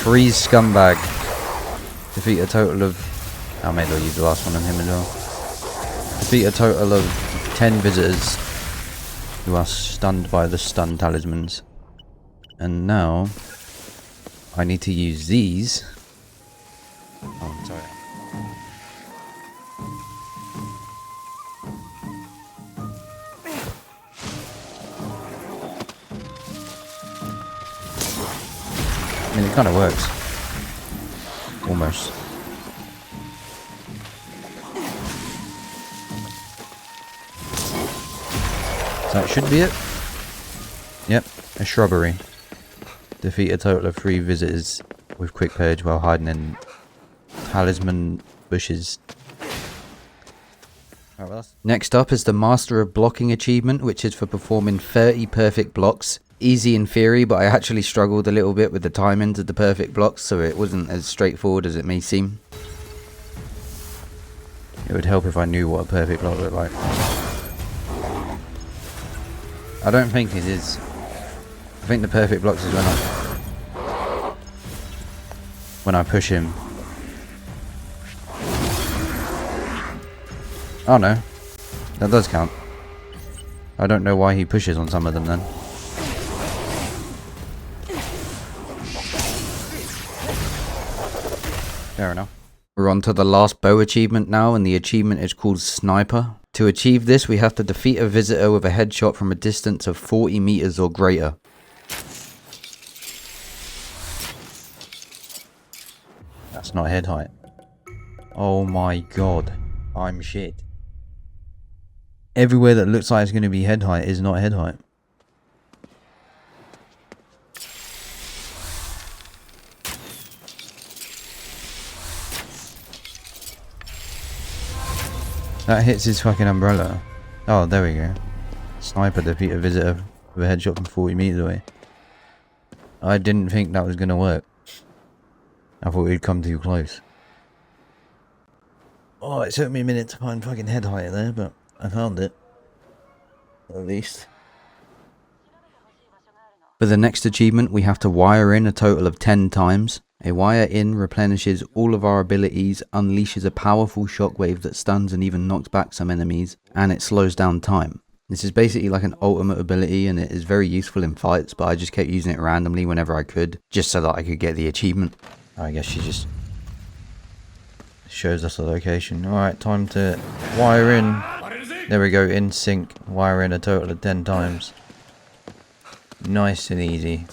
Freeze Scumbag. Defeat a total of... I may as well use the last one on him as well. Defeat a total of 10 visitors who are stunned by the stun talismans. And now I need to use these. Oh, sorry. I mean, it kind of works. Almost. So that should be it. Yep, a shrubbery. Defeat a total of 3 visitors with quick purge while hiding in talisman bushes. Right, well, next up is the Master of Blocking achievement, which is for performing 30 perfect blocks. Easy in theory, but I actually struggled a little bit with the timings of the perfect blocks, so it wasn't as straightforward as it may seem. It would help if I knew what a perfect block looked like. I don't think it is. I think the perfect blocks is when I push him. Oh no, that does count. I don't know why he pushes on some of them then. Fair enough. We're on to the last bow achievement now, and the achievement is called Sniper. To achieve this, we have to defeat a visitor with a headshot from a distance of 40 meters or greater. That's not head height. Oh my god. I'm shit. Everywhere that looks like it's going to be head height is not head height. That hits his fucking umbrella. Oh, there we go. Sniper defeat a visitor with a headshot from 40 meters away. I didn't think that was going to work. I thought we'd come too close. Oh, it took me a minute to find fucking head height there, but I found it. At least. For the next achievement, we have to wire in a total of 10 times. A wire in replenishes all of our abilities, unleashes a powerful shockwave that stuns and even knocks back some enemies, and it slows down time. This is basically like an ultimate ability, and it is very useful in fights, but I just kept using it randomly whenever I could, just so that I could get the achievement. I guess she just shows us the location. Alright, time to wire in. There we go, in sync. Wire in a total of 10 times. Nice and easy.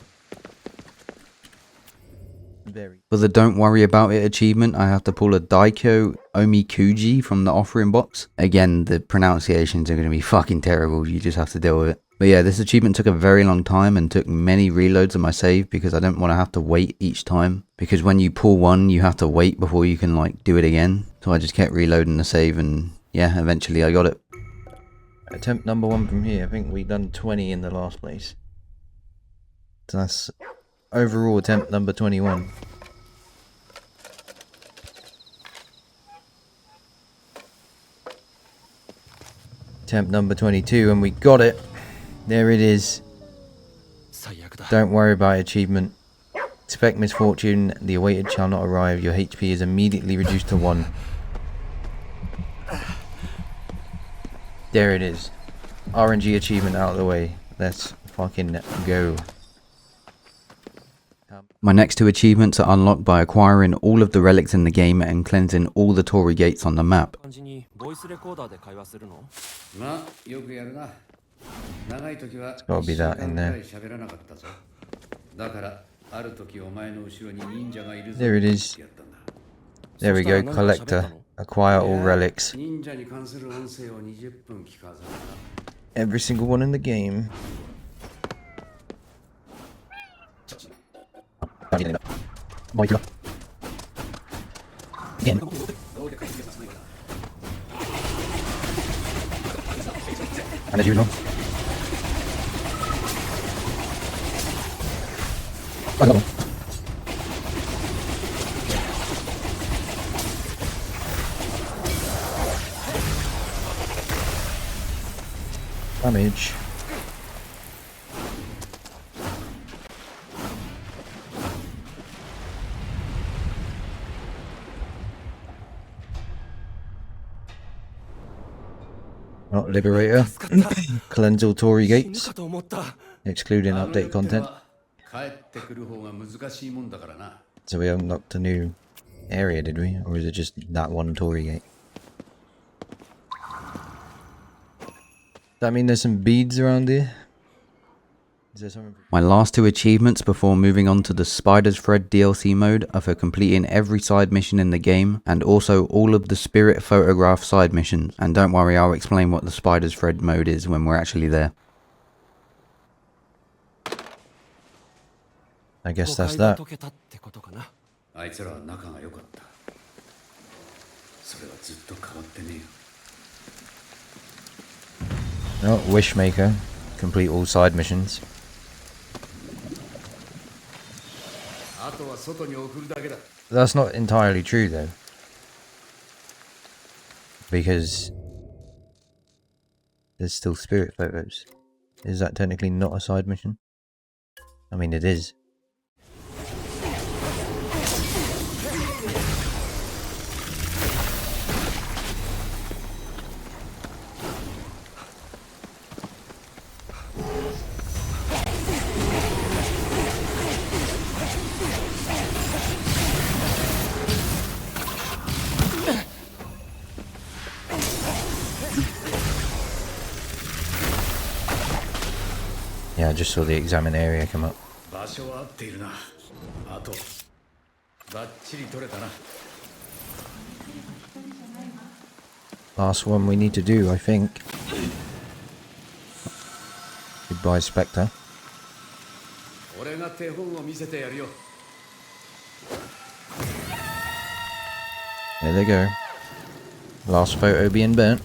For the don't worry about it achievement, I have to pull a Daikyo Omikuji from the offering box. Again, the pronunciations are going to be fucking terrible, you just have to deal with it. But yeah, this achievement took a very long time and took many reloads of my save because I don't want to have to wait each time. Because when you pull one, you have to wait before you can like do it again. So I just kept reloading the save and yeah, eventually I got it. Attempt number 1 from here. I think we done 20 in the last place. That's overall attempt number 21. Attempt number 22, and we got it. There it is. Don't worry about achievement. Expect misfortune. The awaited shall not arrive. Your HP is immediately reduced to 1. There it is. RNG achievement out of the way. Let's fucking go. My next 2 achievements are unlocked by acquiring all of the relics in the game and cleansing all the Torii gates on the map. It's gotta be that in there. There it is. There we go, collector. Acquire all relics. Every single one in the game. Again. And as usual. I got one. Damage. Not Liberator. Cleanse all Torii gates. Excluding update content. So we unlocked a new area, did we? Or is it just that one Torii gate? Does that mean there's some beads around here? Is there something? My last 2 achievements before moving on to the Spider's Thread DLC mode are for completing every side mission in the game and also all of the Spirit Photograph side missions. And don't worry, I'll explain what the Spider's Thread mode is when we're actually there. I guess that's that. Oh, Wishmaker. Complete all side missions. That's not entirely true though. Because there's still spirit photos. Is that technically not a side mission? I mean, it is. Yeah, I just saw the examine area come up. Last one we need to do, I think. Goodbye, Spectre. There they go. Last photo being burnt.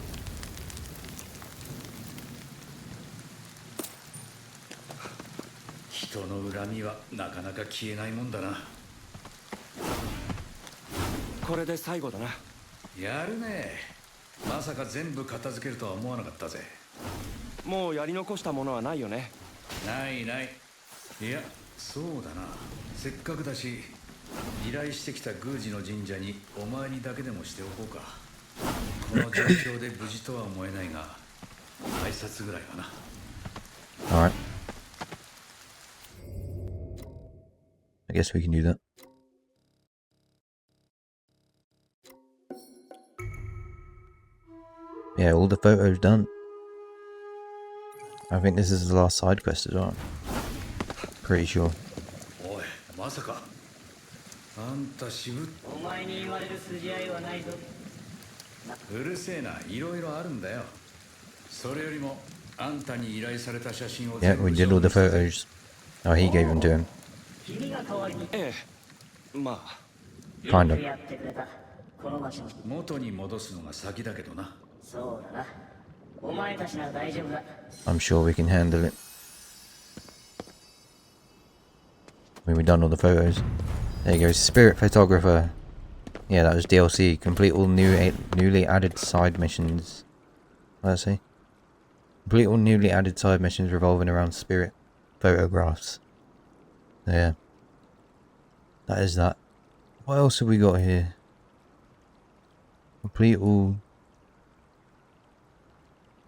Alright. I guess we can do that. Yeah, all the photos done. I think this is the last side quest as well. Pretty sure. Yeah, we did all the photos. Oh, he gave them to him. Kind of. I'm sure we can handle it. We've done all the photos. There you go, Spirit Photographer. Yeah, that was DLC. Complete all newly added side missions. What did I say? Complete all newly added side missions revolving around spirit photographs. So yeah. That is that. What else have we got here? Complete all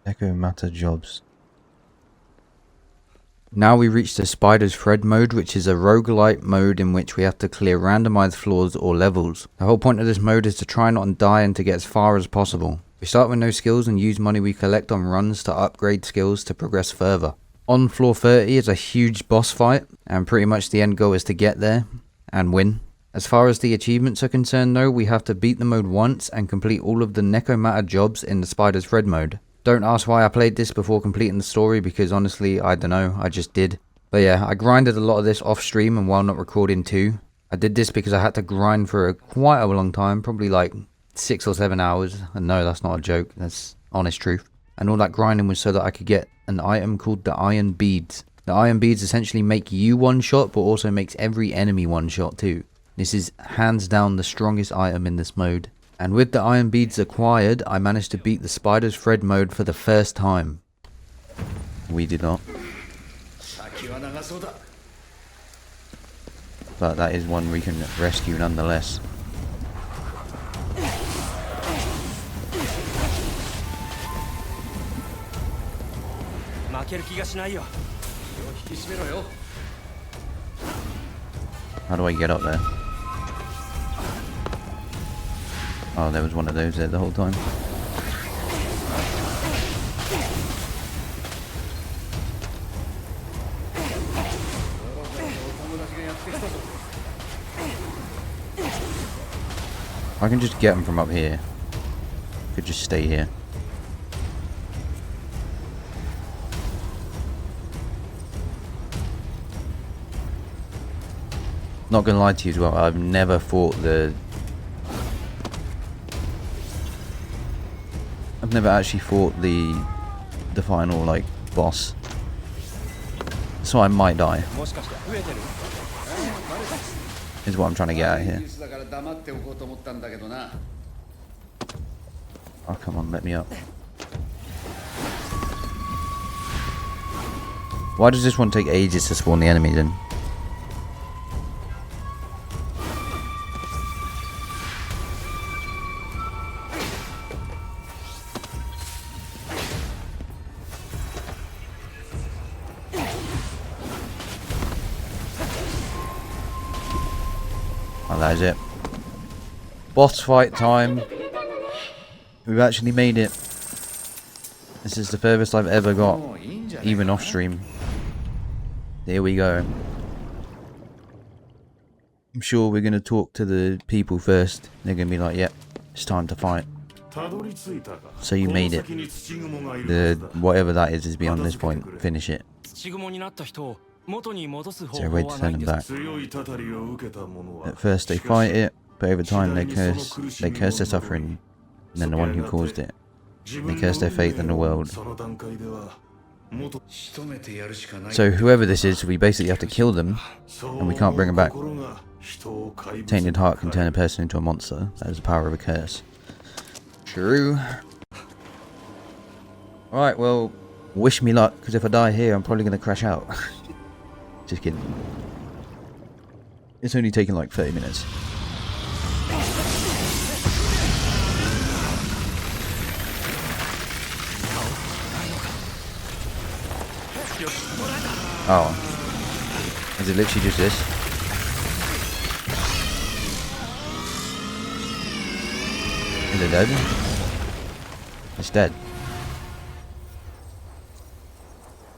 Echo Matter jobs. Now we reach the Spider's Thread mode, which is a roguelite mode in which we have to clear randomized floors or levels. The whole point of this mode is to try not to die and to get as far as possible. We start with no skills and use money we collect on runs to upgrade skills to progress further. On floor 30 is a huge boss fight, and pretty much the end goal is to get there and win. As far as the achievements are concerned though, we have to beat the mode once and complete all of the Necromatter jobs in the Spider's Thread mode. Don't ask why I played this before completing the story, because honestly, I don't know, I just did. But yeah, I grinded a lot of this off stream and while not recording too. I did this because I had to grind for quite a long time, probably like 6 or 7 hours. And no, that's not a joke, that's honest truth. And all that grinding was so that I could get an item called the Iron Beads. The Iron Beads essentially make you one shot, but also makes every enemy one shot too. This is hands down the strongest item in this mode. And with the Iron Beads acquired, I managed to beat the Spider's Thread mode for the first time. We did not. But that is one we can rescue nonetheless. How do I get up there? Oh, there was one of those there the whole time. I can just get them from up here. Could just stay here. Not gonna lie to you as well, I've never fought I've never actually fought the final, like, boss. So I might die. Is what I'm trying to get at here. Oh, come on, let me up. Why does this one take ages to spawn the enemies in? That is it. Boss fight time. We've actually made it. This is the furthest I've ever got, even off stream. Here we go. I'm sure we're going to talk to the people first. They're going to be like, yep, it's time to fight. So you made it. Whatever that is beyond this point. Finish it. Is there a way to turn them back? At first they fight it, but over time they curse their suffering, and then the one who caused it. They curse their fate and the world. So whoever this is, we basically have to kill them, and we can't bring them back. Tainted heart can turn a person into a monster. That is the power of a curse. True. Alright, well, wish me luck, because if I die here I'm probably going to crash out. Just kidding. It's only taken like 30 minutes. Oh. Is it literally just this? Is it dead? It's dead.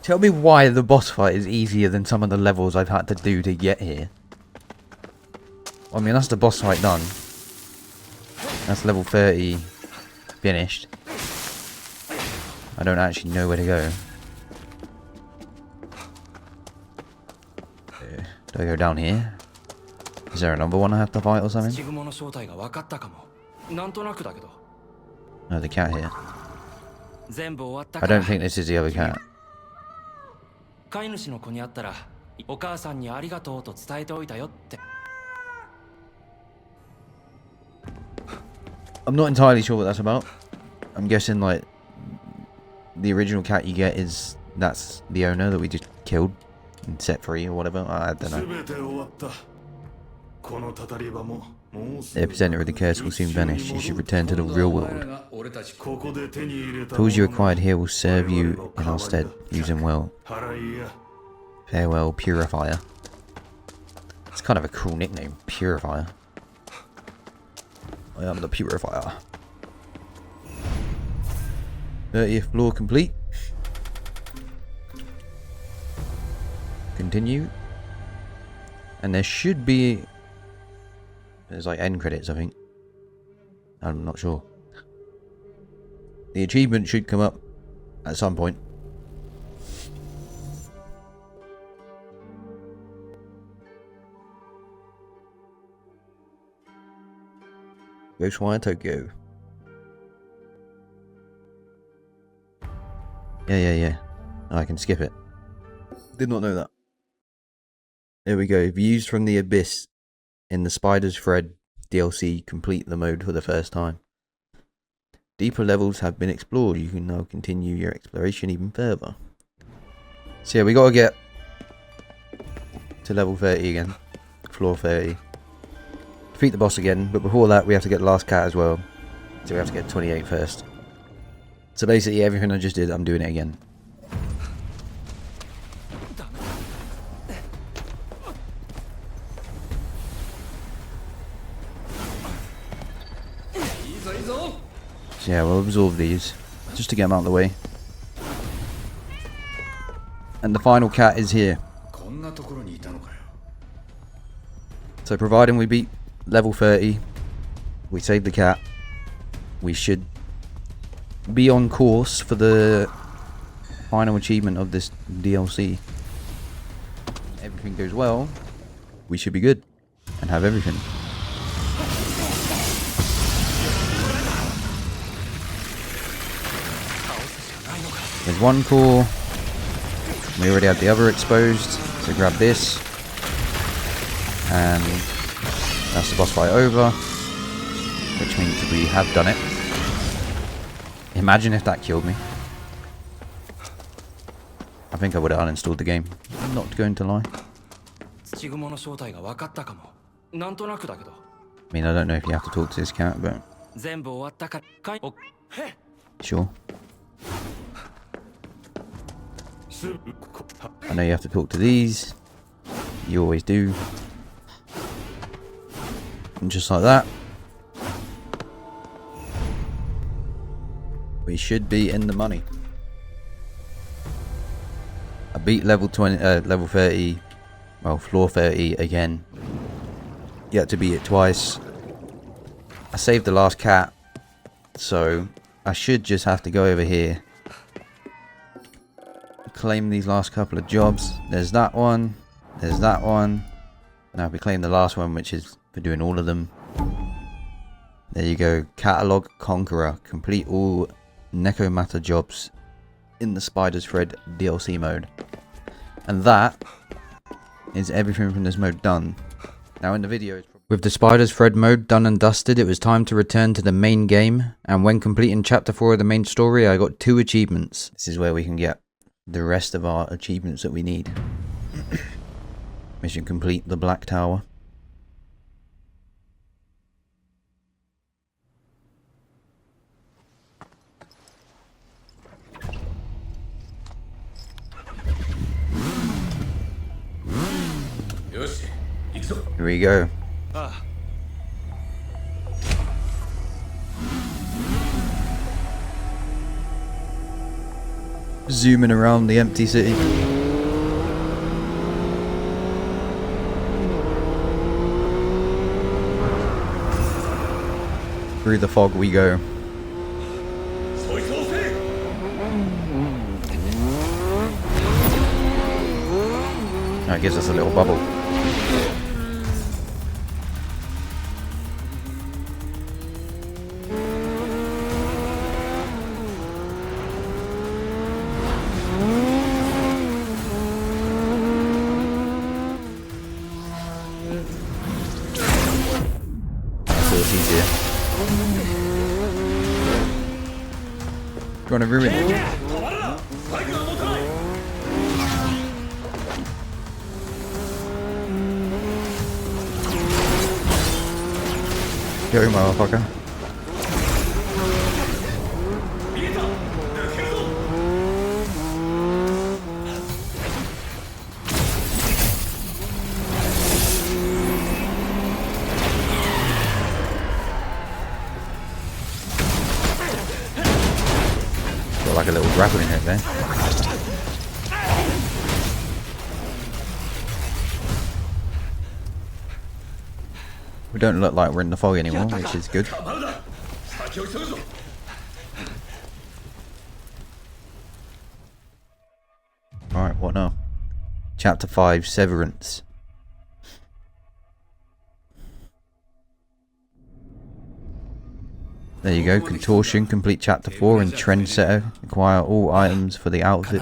Tell me why the boss fight is easier than some of the levels I've had to do to get here. I mean, that's the boss fight done. That's level 30 finished. I don't actually know where to go. Do I go down here? Is there another one I have to fight or something? No, the cat here. I don't think this is the other cat. お母さんにありがとうと伝えておいたよって。 I'm not entirely sure what that's about. I'm guessing like the original cat you get is that's the owner that we just killed and set free or whatever. I don't know. The epicenter of the curse will soon vanish. You should return to the real world. Tools you acquired here will serve you in our stead. Use them well. Farewell, Purifier. It's kind of a cool nickname, Purifier. I am the Purifier. 30th floor complete. Continue. And there should be... There's like end credits, I think. I'm not sure. The achievement should come up at some point. Ghostwire Tokyo. Yeah. Oh, I can skip it. Did not know that. There we go. Views from the Abyss in the Spider's Thread DLC complete the mode for the first time. Deeper levels have been explored. You can now continue your exploration even further. So yeah, we gotta get to level 30 again. Floor 30. Defeat the boss again, but before that we have to get the last cat as well. So we have to get 28 first. So basically everything I just did, I'm doing it again. So yeah, we'll absorb these, just to get them out of the way. And the final cat is here. So providing we beat level 30, we save the cat, we should be on course for the final achievement of this DLC. Everything goes well, we should be good and have everything. There's one core. We already had the other exposed, so grab this. And that's the boss fight over, which means we have done it. Imagine if that killed me. I think I would have uninstalled the game. I'm not going to lie. I mean, I don't know if you have to talk to this cat, but... Sure. I know you have to talk to these. You always do. And just like that, we should be in the money. I beat level 30, well, floor 30 again. Yet to beat it twice. I saved the last cat, so I should just have to go over here, claim these last couple of jobs. There's that one. There's that one. Now we claim the last one, which is for doing all of them. There you go. Catalog Conqueror. Complete all Necromata jobs in the Spider's Thread DLC mode. And that is everything from this mode done. Now in the video, with the Spider's Thread mode done and dusted, it was time to return to the main game. And when completing chapter 4 of the main story, I got 2 achievements. This is where we can get the rest of our achievements that we need. Mission complete, the Black Tower. Here we go. Zooming around the empty city. Through the fog we go. That gives us a little bubble. DLCs here. Trying to ruin it. Go, motherfucker. Got like a little grappling hook there. We don't look like we're in the fog anymore, which is good. Alright, what now? Chapter 5, Severance. There you go, Contortion, complete Chapter 4, and Trendsetter. Acquire all items for the outfit.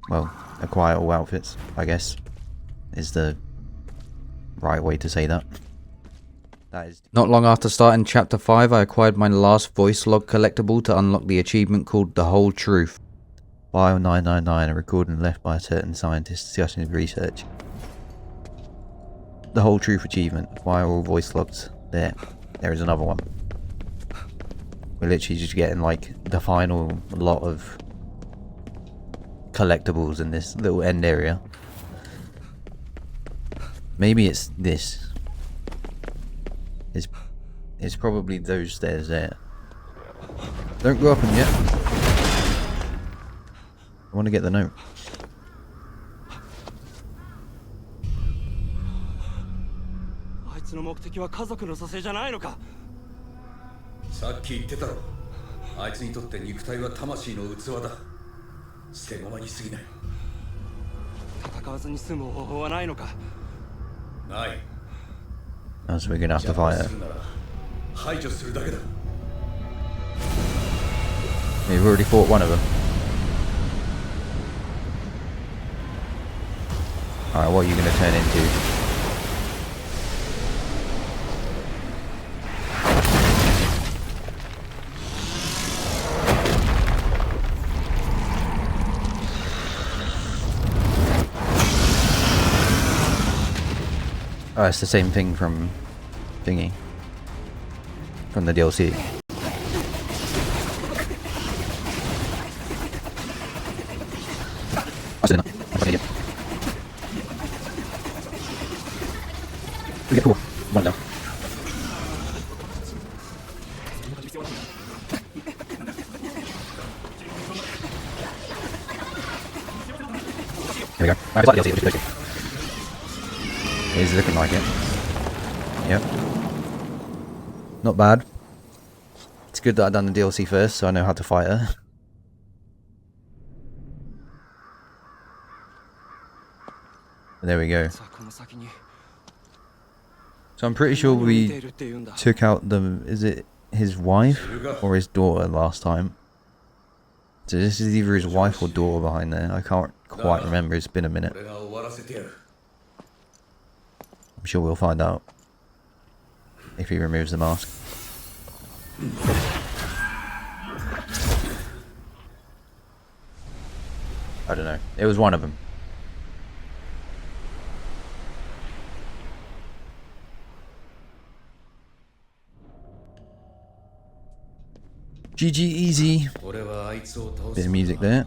Well, acquire all outfits, I guess, is the right way to say that. Not long after starting Chapter 5, I acquired my last voice log collectible to unlock the achievement called The Whole Truth. File 999, a recording left by a certain scientist discussing his research. The Whole Truth achievement. Acquire all voice logs. There is another one. We're literally just getting like the final lot of collectibles in this little end area. Maybe it's this. It's probably those stairs there. Don't go up them yet. I want to get the note. Oh, so we're gonna have to fight her. We've already fought one of them. Alright, what are you gonna turn into? Oh, it's the same thing from thingy. From the DLC. Okay, cool. One down. There we go. Alright, DLC, which is okay. It is looking like it. Yep. Not bad. It's good that I've done the DLC first, so I know how to fight her. There we go. So I'm pretty sure we took out the... Is it his wife or his daughter last time? So this is either his wife or daughter behind there. I can't quite remember. It's been a minute. I'm sure we'll find out if he removes the mask. I don't know. It was one of them. GG easy. Bit of music there.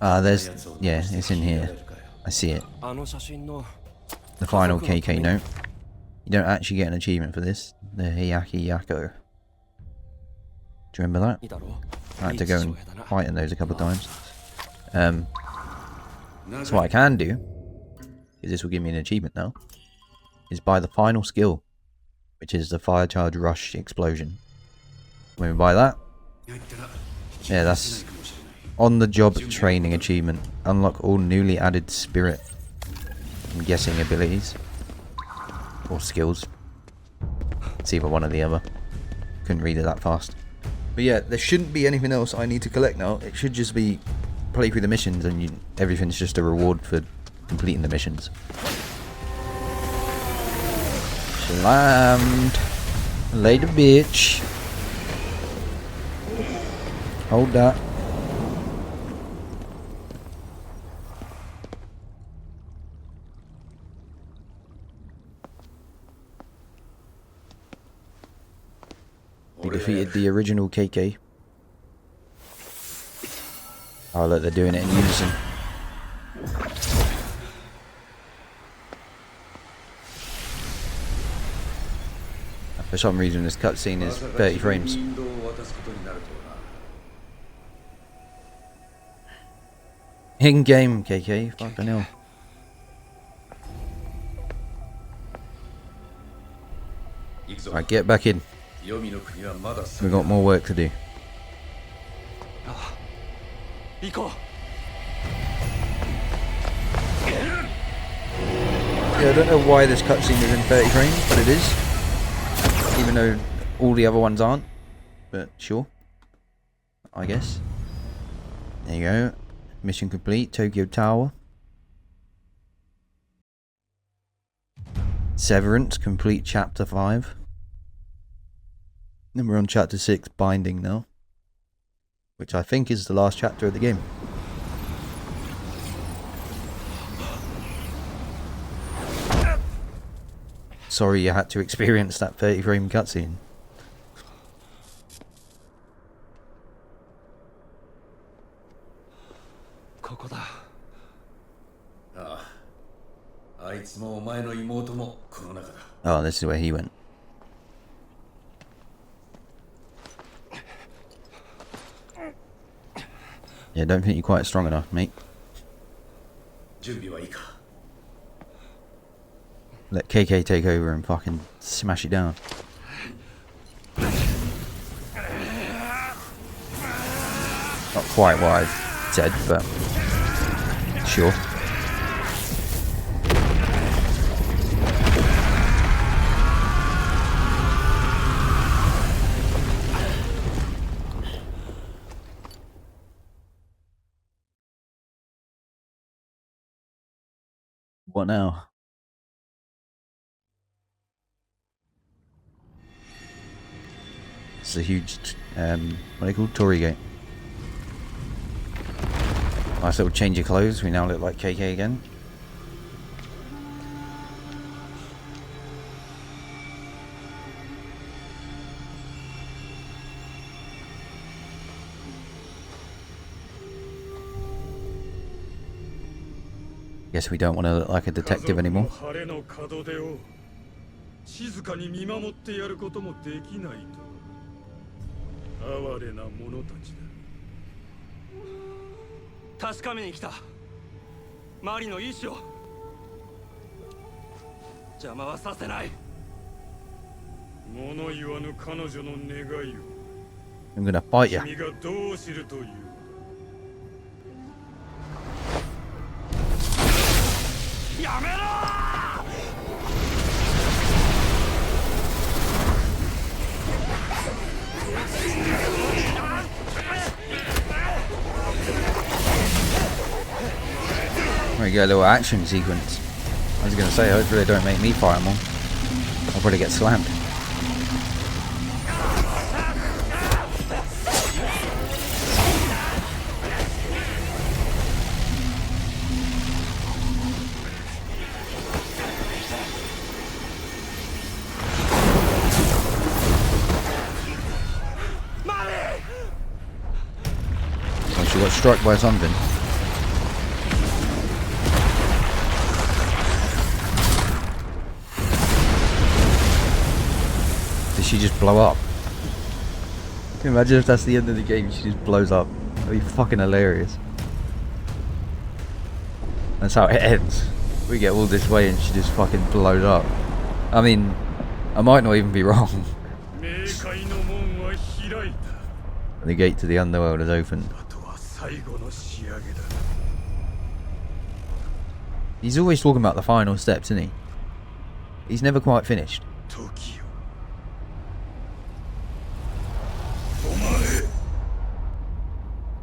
There's... Yeah, it's in here. I see it. The final KK note. You don't actually get an achievement for this. The Hiyaki Yako. Do you remember that? I had to go and fight in those a couple of times. So what I can do, because this will give me an achievement now, is buy the final skill, which is the Fire Charge Rush Explosion. When we buy that, yeah, that's on the job training achievement. Unlock all newly added spirit, I'm guessing abilities or skills. It's either one or the other. Couldn't read it that fast. But yeah, there shouldn't be anything else I need to collect now. It should just be play through the missions, and everything's just a reward for completing the missions. Slammed. Later, bitch. Hold that. We defeated the original KK. Oh look, they're doing it in unison. For some reason this cutscene is 30 frames. In-game KK, fucking hell. Right, get back in. We've got more work to do. Yeah, I don't know why this cutscene is in 30 frames, but it is. Even though all the other ones aren't. But sure. I guess. There you go. Mission complete. Tokyo Tower. Severance. Complete chapter 5. Then we're on chapter 6. Binding now. Which I think is the last chapter of the game. Sorry you had to experience that 30 frame cutscene. Oh, this is where he went. Yeah, don't think you're quite strong enough, mate. Let KK take over and fucking smash it down. Not quite what I said, but sure. What now? It's a huge, what are they called? Torii gate. Nice little change of clothes. We now look like KK again. Guess we don't want to look like a detective anymore. I'm gonna fight you. We get a little action sequence. I was gonna say, hopefully they don't make me fire more. I'll probably get slammed. Oh, she got struck by something. She just blow up. Can you imagine if that's the end of the game, she just blows up? That'd be fucking hilarious. That's how it ends. We get all this way and she just fucking blows up. I mean, I might not even be wrong. The gate to the underworld is open. He's always talking about the final steps, isn't he? He's never quite finished.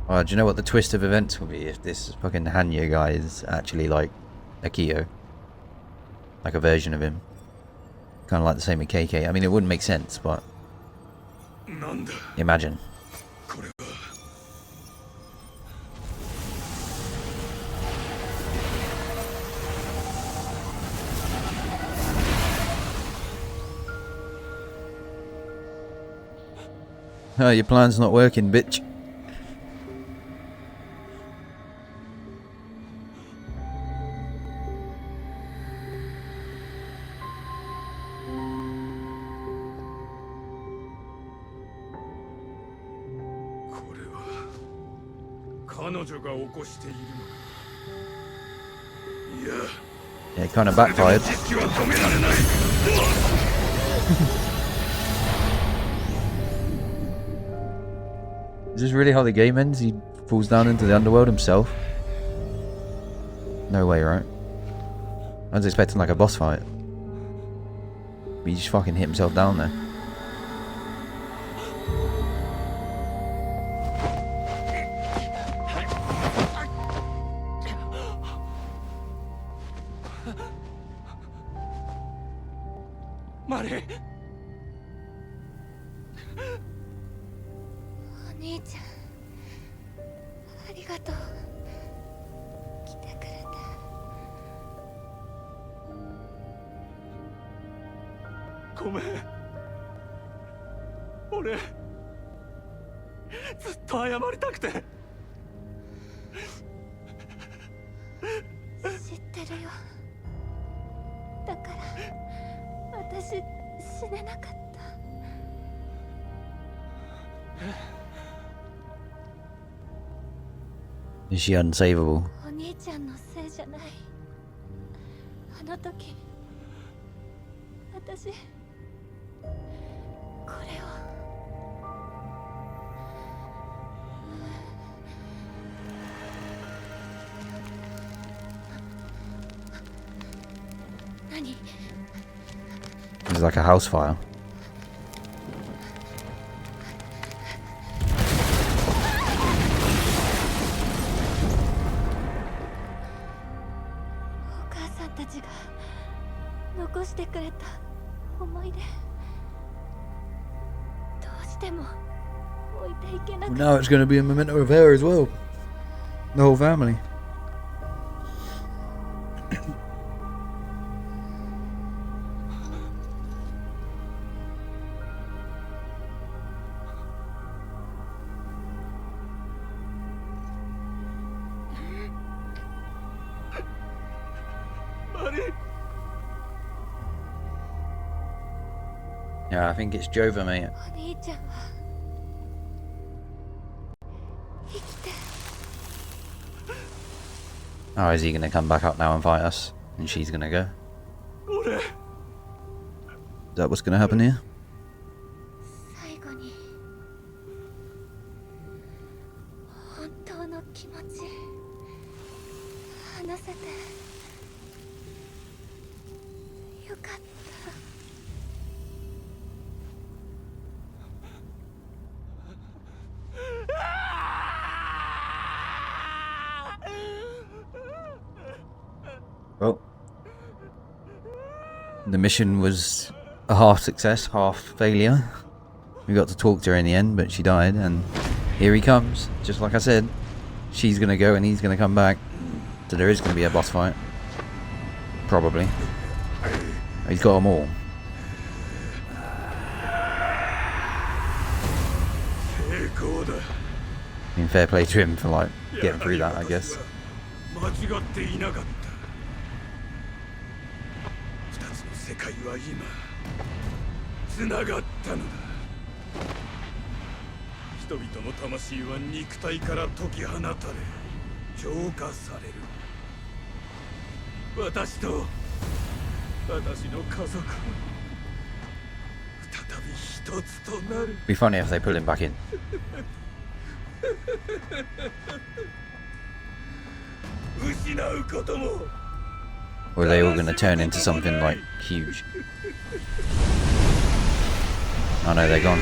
Oh, do you know what the twist of events will be if this fucking Hanya guy is actually like Akito? Like a version of him. Kind of like the same with KK. I mean, it wouldn't make sense, but なんだ imagine. これは Oh, your plan's not working, bitch. Yeah, it kind of backfired. Is this really how the game ends? He falls down into the underworld himself? No way, right? I was expecting like a boss fight. But he just fucking hit himself down there. Mari! お兄ちゃん、ありがとう。来てくれて。ごめん。俺、ずっと謝りたくて。知ってるよ。だから私死ねなかった。 Is she unsavable? お兄ちゃんのせいじゃない。あの時私これを何？ It's like a house fire. お母さんたちが残してくれた思い出、どうしても置いていけなくて。 Now it's going to be a memento of her as well. The whole family. Yeah, I think it's Jova, mate. お兄ちゃんは生きて。 Oh, is he going to come back up now and fight us? And she's going to go? Is that what's going to happen here? 最後に本当の気持ち話せてよかった。 Well, the mission was a half success, half failure. We got to talk to her in the end, but she died, and here he comes. Just like I said, she's gonna go and he's gonna come back. So there is gonna be a boss fight. Probably. He's got them all. I mean, fair play to him for like getting through that, I guess. 間違っていなかった。二つの世界は今つながったのだ。人々の魂は肉体から解き放たれ浄化される。私と私の家族は再び一つとなる。 Be funny if they pull him back in. Or are they all going to turn into something like huge? Oh no, they're gone.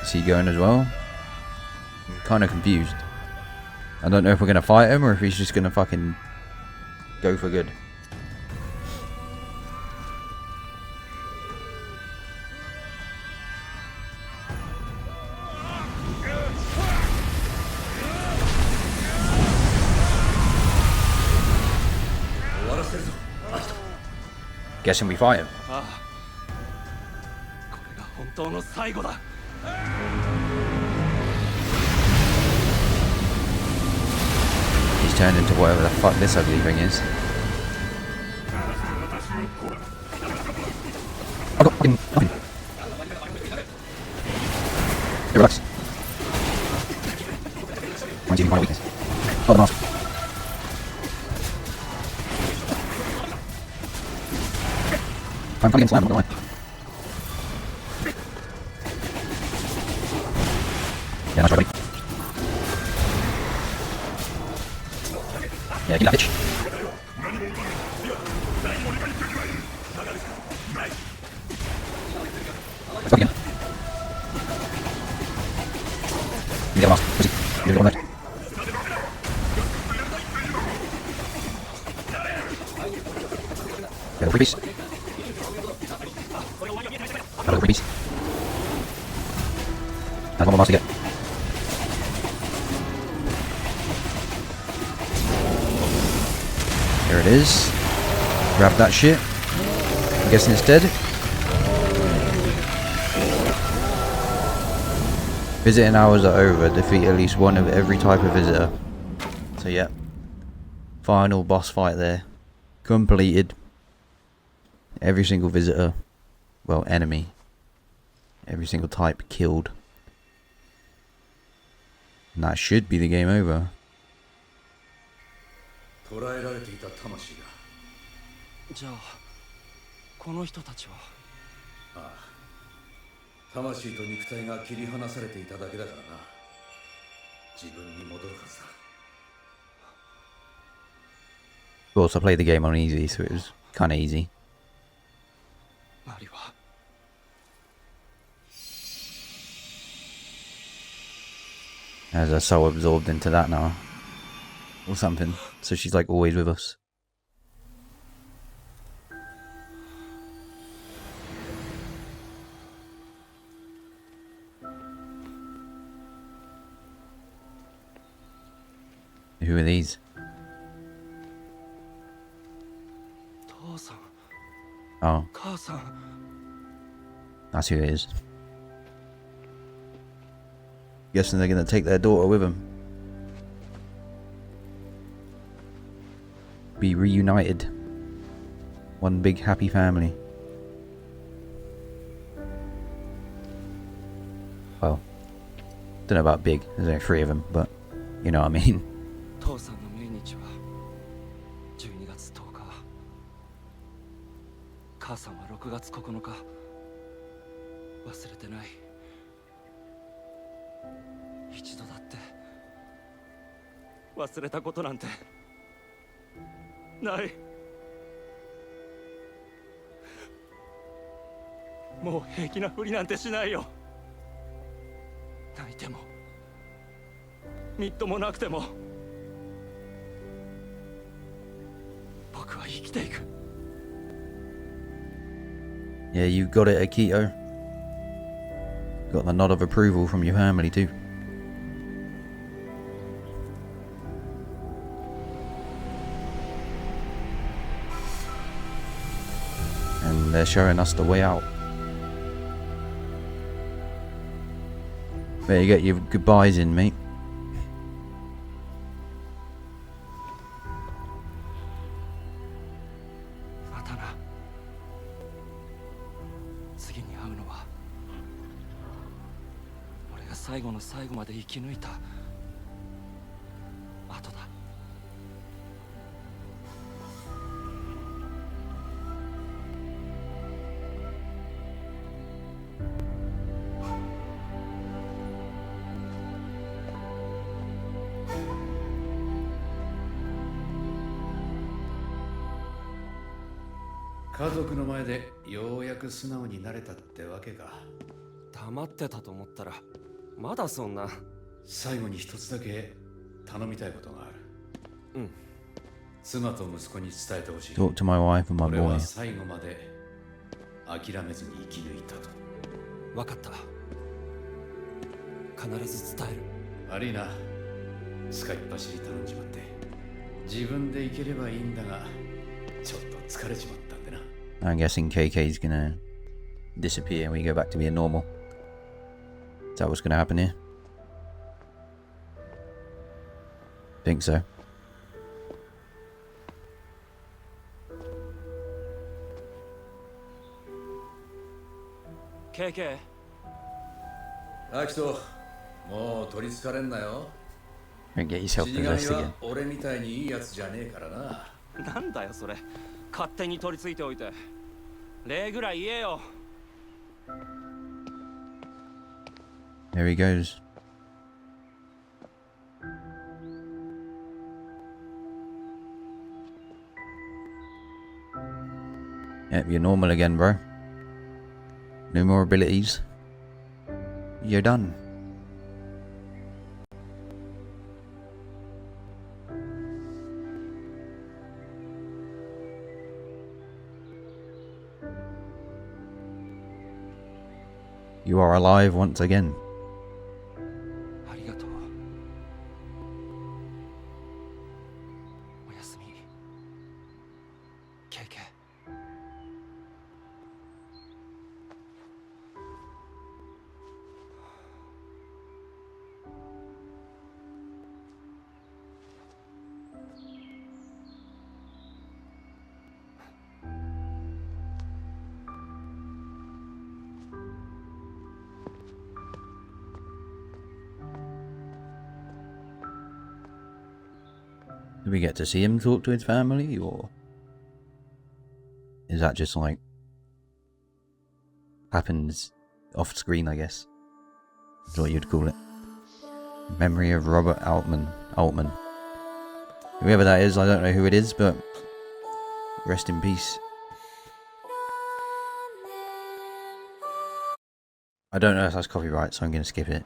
Is he going as well? I'm kind of confused. I don't know if we're gonna fight him or if he's just gonna fucking go for good. Guessing we fight him. ああ、これが本当の最後だ。 He's turned into whatever the fuck this ugly thing is. I got fucking nothing. Hey, relax. Mine's even kind of weakness. Oh, the mask. I'm coming in slam, I'm not gonna lie. Yeah, nice try, buddy. Yeah, kill that bitch. Let's go again. You get lost. Pussy. You get on that. Get a free piece. Another free piece. And one more mouse to get. There it is. Grab that shit. I'm guessing it's dead. Visiting hours are over. Defeat at least one of every type of visitor. So yeah. Final boss fight there. Completed. Every single visitor. Well, enemy. Every single type killed. And that should be the game over. 捕らえられていた魂が。じゃあこの人たちは。ああ、魂と肉体が切り離されていただけだからな。自分に戻るはずだ。We also played the game on easy, so it was kind of easy. マリは。 As her so absorbed into that now. Or something. So she's like always with us. Who are these? 父さん、 Oh, 母さん。 that's who it is. Guessing they're gonna take their daughter with them. Be reunited. One big happy family. Well, don't know about big. There's only 3 of them, but you know what I mean. 父さんの命日は12月10日。母さんは6月9日。忘れてない。一度だって忘れたことなんてない。もう平気なふりなんてしないよ。泣いてもみっともなくても僕は生きていく。 Yeah, you got it, Akito. Got the nod of approval from your family too. And they're showing us the way out. Better get your goodbyes in, mate. Again. 最後の最後まで生き抜いた後だ。家族の前でようやく素直になれたってわけか。黙ってたと思ったらまだそんな。最後に一つだけ頼みたいことがある。妻と息子に伝えてほしい。 Talk to my wife and my 俺 boy. は最後まで諦めずに生き抜いたと。分かった。必ず伝える。悪いな、使いっ走り頼んじまって。自分で行ければいいんだが、ちょっと疲れちまったんでな。 I'm guessing KK's gonna disappear and we go back to being normal. Is that what's gonna happen here? Think so. KK。アキト、もう取りつかれんなよ。 Don't get yourself 死神 possessed は again. 俺みたいにいいやつじゃねえからな。なんだよそれ。勝手に取り付いておいて。礼ぐらい言えよ。There he goes. Yep, you're normal again, bro. No more abilities. You're done. You are alive once again. ありがとう。おやすみ。KK。Do we get to see him talk to his family, or is that just like happens off screen, I guess? Is what you'd call it. Memory of Robert Altman. Whoever that is, I don't know who it is, but rest in peace. I don't know if that's copyright, so I'm going to skip it.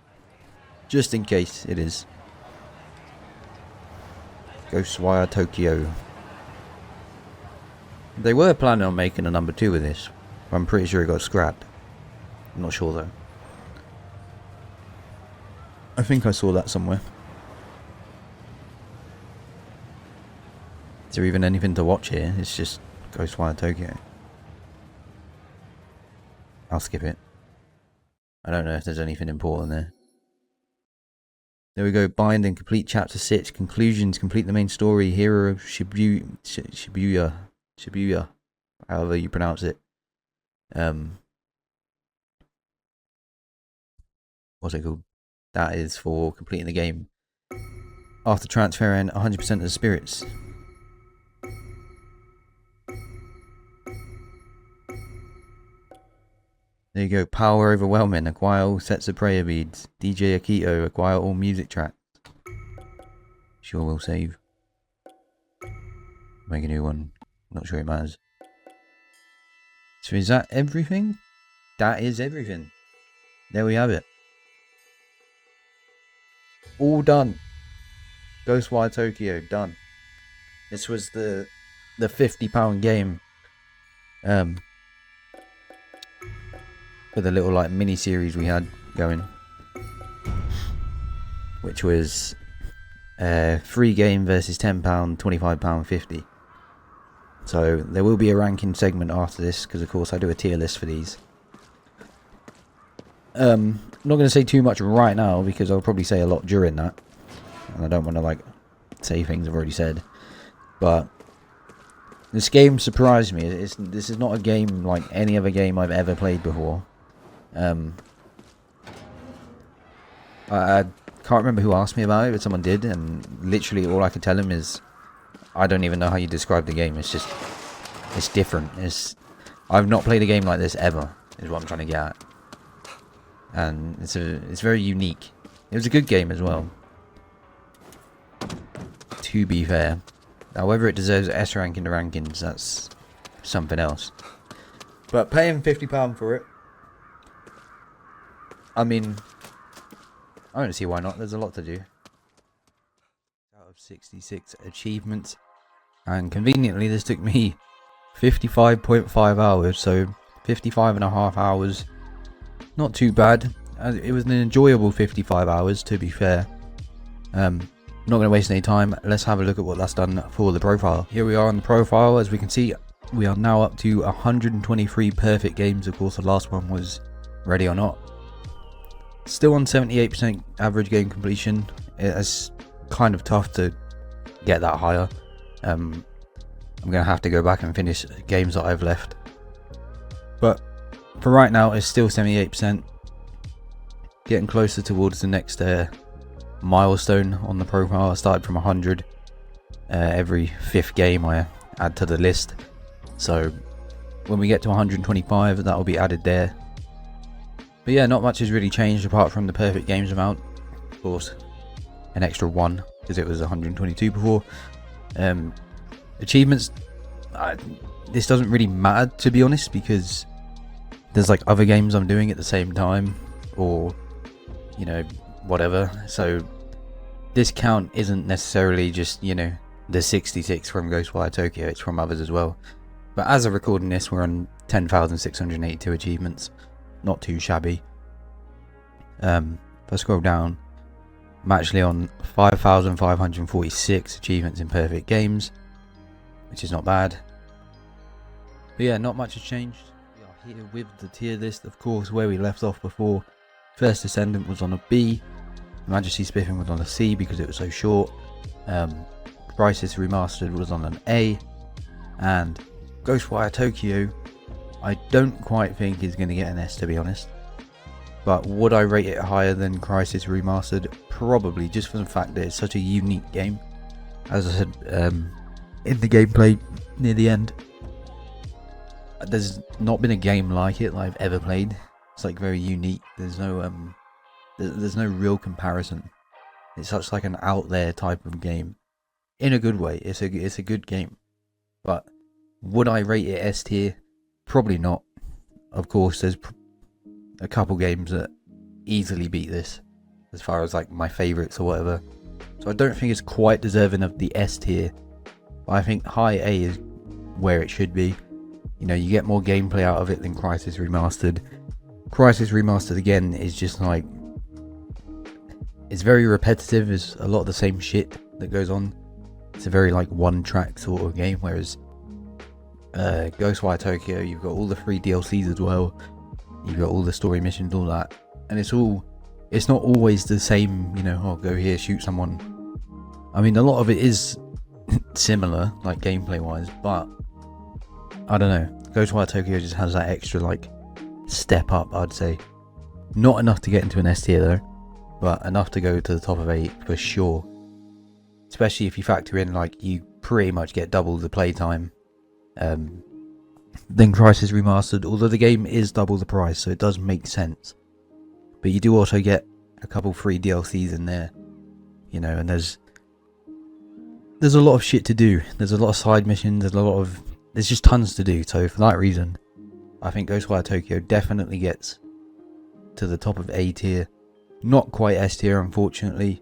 Just in case it is. Ghostwire Tokyo. They were planning on making a number 2 of this. I'm pretty sure it got scrapped. I'm not sure though. I think I saw that somewhere. Is there even anything to watch here? It's just Ghostwire Tokyo. I'll skip it. I don't know if there's anything important there. There we go. Bind and complete chapter 6. Conclusions. Complete the main story. Hero of Shibuya. However you pronounce it. What's it called? That is for completing the game. After transferring 100% of the spirits. There you go. Power overwhelming. Acquire all sets of prayer beads. DJ Akito. Acquire all music tracks. Sure we'll save. Make a new one. Not sure it matters. So is that everything? That is everything. There we have it. All done. Ghostwire Tokyo done. This was the £50 game. For the little like mini series we had going, which was free game versus £10, £25, 50. So there will be a ranking segment after this, because of course I do a tier list for these. I'm not going to say too much right now, because I'll probably say a lot during that, and I don't want to like say things I've already said. But this game surprised me. This is not a game like any other game I've ever played before. I can't remember who asked me about it, but someone did, and literally all I can tell him is I don't even know how you describe the game. It's just, it's different. I've not played a game like this ever, is what I'm trying to get at. And it's very unique. It was a good game as well, to be fair. However, it deserves S rank in the rankings, that's something else. But paying £50 for it, I mean, I don't see why not. There's a lot to do. 66 achievements, and conveniently this took me 55.5 hours, so 55.5 hours. Not too bad. It was an enjoyable 55 hours, to be fair. Not going to waste any time. Let's have a look at what that's done for the profile. Here we are on the profile. As we can see, we are now up to 123 perfect games. Of course, the last one was Ready or Not. Still on 78% average game completion. It's kind of tough to get that higher. I'm going to have to go back and finish games that I've left. But for right now, it's still 78%. Getting closer towards the next milestone on the profile. I started from 100. Every 5th game I add to the list. So when we get to 125, that will be added there. But yeah, not much has really changed apart from the perfect games amount. Of course, an extra 1 because it was 122 before. Achievements, this doesn't really matter, to be honest, because there's like other games I'm doing at the same time, or you know, whatever. So this count isn't necessarily just, you know, the 66 from Ghostwire Tokyo, it's from others as well. But as of recording this, we're on 10,682 achievements. Not too shabby. If I scroll down, I'm actually on 5,546 achievements in perfect games, which is not bad. But yeah, not much has changed. We are here with the tier list, of course, where we left off before. First Descendant was on a B. Majesty Spiffing was on a C because it was so short. Crisis Remastered was on an A. And Ghostwire Tokyo, I don't quite think is going to get an S, to be honest. But would I rate it higher than Crisis Remastered? Probably, just for the fact that it's such a unique game. As I said in the gameplay near the end, there's not been a game like it that I've ever played. It's like very unique. There's no real comparison. It's such like an out there type of game, in a good way. It's a good game. But would I rate it S tier? Probably not. Of course, there's a couple games that easily beat this, as far as like my favourites or whatever. So I don't think it's quite deserving of the S tier. But I think high A is where it should be. You know, you get more gameplay out of it than Crisis Remastered. Crisis Remastered again is just like, it's very repetitive. There's a lot of the same shit that goes on. It's a very like one track sort of game, whereas Ghostwire Tokyo, you've got all the free DLCs as well. You've got all the story missions, all that, and it's not always the same, you know, oh, go here, shoot someone. I mean, a lot of it is similar, like gameplay wise, but I don't know. Ghostwire Tokyo just has that extra like step up, I'd say. Not enough to get into an S tier though, but enough to go to the top of 8 for sure. Especially if you factor in like you pretty much get double the playtime than Crisis Remastered, although the game is double the price, so it does make sense. But you do also get a couple free DLCs in there, you know, and there's a lot of shit to do. There's a lot of side missions, there's just tons to do. So for that reason, I think Ghostwire Tokyo definitely gets to the top of A tier. Not quite S tier, unfortunately.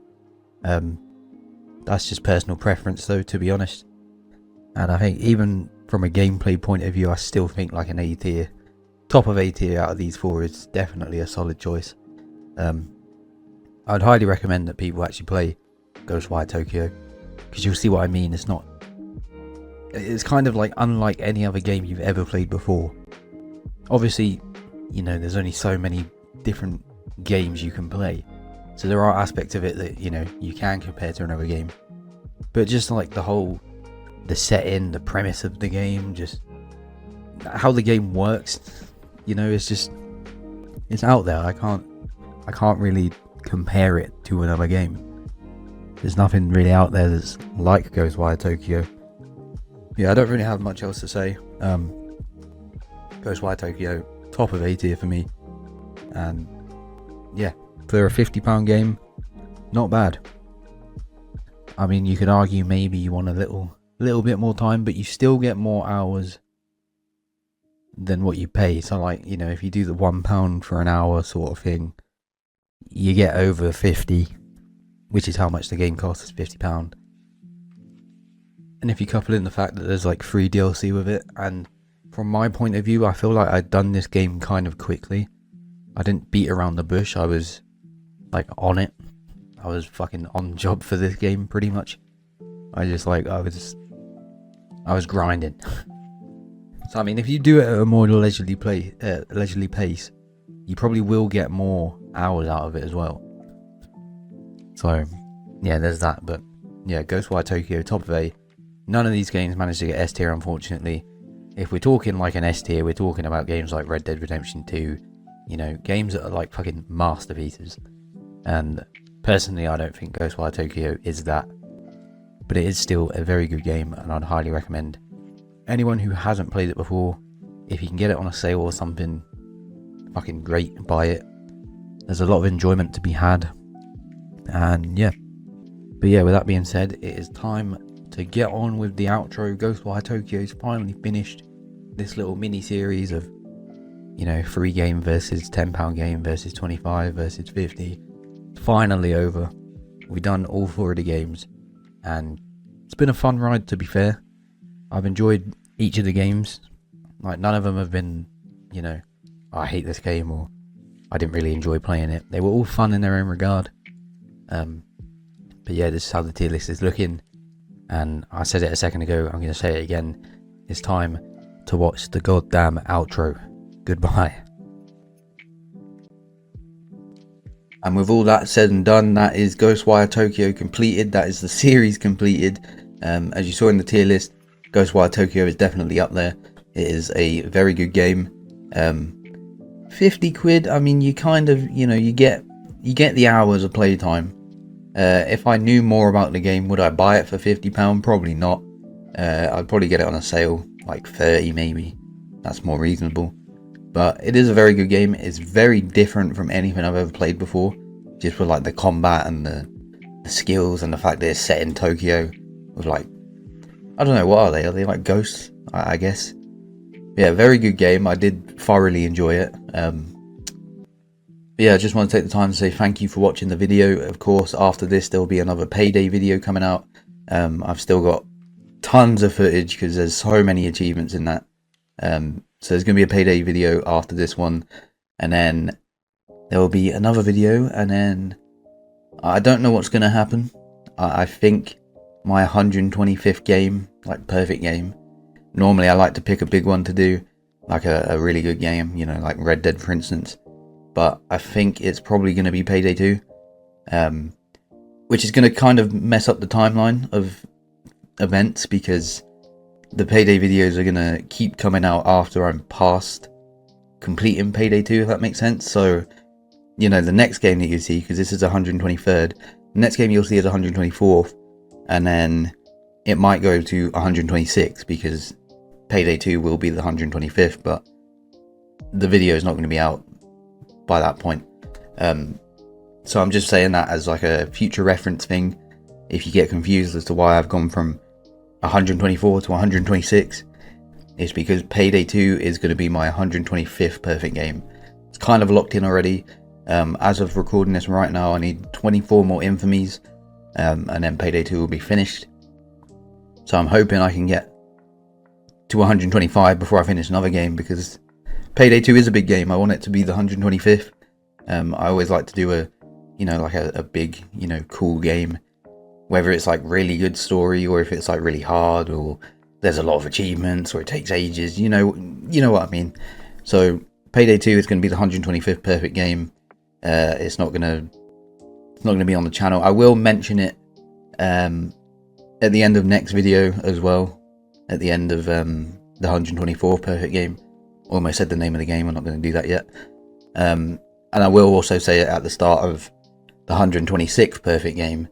That's just personal preference though, to be honest. And I think even from a gameplay point of view, I still think like an A tier. Top of A tier out of these 4 is definitely a solid choice. I'd highly recommend that people actually play Ghostwire Tokyo, because you'll see what I mean. It's kind of like unlike any other game you've ever played before. Obviously, you know, there's only so many different games you can play, so there are aspects of it that, you know, you can compare to another game. But just like the setting, the premise of the game, just how the game works, you know, it's out there. I can't really compare it to another game. There's nothing really out there that's like Ghostwire Tokyo. Yeah, I don't really have much else to say. Ghostwire Tokyo, top of A tier for me. And yeah, for a £50 game, not bad. I mean, you could argue maybe you want a little bit more time, but you still get more hours than what you pay. So like, you know, if you do the £1 for an hour sort of thing, you get over 50, which is how much the game costs, is £50. And if you couple in the fact that there's like free DLC with it, and from my point of view, I feel like I'd done this game kind of quickly. I didn't beat around the bush. I was like on it. I was fucking on job for this game pretty much. I was grinding. So I mean, if you do it at a more leisurely pace, you probably will get more hours out of it as well. So yeah, there's that. But yeah, Ghostwire Tokyo, top of A. None of these games managed to get S tier, unfortunately. If we're talking like an S tier, we're talking about games like Red Dead Redemption 2, you know, games that are like fucking masterpieces. And personally, I don't think Ghostwire Tokyo is that, but it is still a very good game, and I'd highly recommend anyone who hasn't played it before, if you can get it on a sale or something, fucking great, buy it. There's a lot of enjoyment to be had. And yeah, but yeah, with that being said, it is time to get on with the outro. Ghostwire Tokyo's finally finished this little mini series of, you know, free game versus £10 game versus 25 versus 50. It's finally over. We've done all 4 of the games, and it's been a fun ride, to be fair. I've enjoyed each of the games. Like, none of them have been, you know, oh, I hate this game, or I didn't really enjoy playing it. They were all fun in their own regard. But yeah, this is how the tier list is looking. And I said it a second ago, I'm going to say it again. It's time to watch the goddamn outro. Goodbye. And with all that said and done, that is Ghostwire Tokyo completed. That is the series completed. As you saw in the tier list, Ghostwire Tokyo is definitely up there. It is a very good game. 50 quid, I mean, you kind of, you know, you get the hours of playtime. If I knew more about the game, would I buy it for £50? Probably not. I'd probably get it on a sale, like 30 maybe. That's more reasonable. But it is a very good game. It's very different from anything I've ever played before. Just with like the combat and the skills, and the fact that it's set in Tokyo with, like, I don't know, what are they? Are they like ghosts? I guess. Yeah, very good game. I did thoroughly enjoy it. But yeah, I just want to take the time to say thank you for watching the video. Of course, after this, there will be another Payday video coming out. I've still got tons of footage because there's so many achievements in that. So there's going to be a Payday video after this one. And then there will be another video. And then I don't know what's going to happen. I think my 125th game, like perfect game. Normally I like to pick a big one to do, like a really good game, you know, like Red Dead for instance. But I think it's probably going to be Payday 2, which is going to kind of mess up the timeline of events, because the Payday videos are going to keep coming out after I'm past completing Payday 2, if that makes sense. So, you know, the next game that you see, because this is 123rd, the next game you'll see is 124th, and then it might go to 126, because Payday 2 will be the 125th, but the video is not going to be out by that point. So I'm just saying that as like a future reference thing. If you get confused as to why I've gone from 124 to 126, it's because Payday 2 is going to be my 125th perfect game. It's kind of locked in already. As of recording this right now, I need 24 more infamies, and then Payday 2 will be finished. So I'm hoping I can get to 125 before I finish another game, because Payday 2 is a big game. I want it to be the 125th. I always like to do a big, you know, cool game, whether it's like really good story, or if it's like really hard, or there's a lot of achievements, or it takes ages, you know what I mean. So Payday 2 is going to be the 125th perfect game. It's not going to be on the channel. I will mention it at the end of next video as well, at the end of the 124th perfect game. Almost said the name of the game, I'm not going to do that yet. And I will also say it at the start of the 126th perfect game,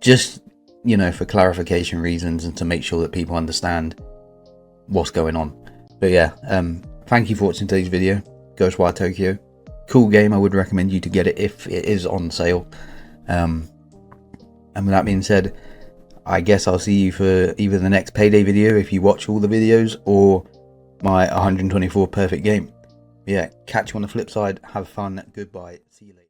just, you know, for clarification reasons and to make sure that people understand what's going on. But yeah, thank you for watching today's video. Ghostwire Tokyo, cool game. I would recommend you to get it if it is on sale. And with that being said, I guess I'll see you for either the next Payday video if you watch all the videos, or my 124 perfect game. Yeah, catch you on the flip side. Have fun. Goodbye. See you later.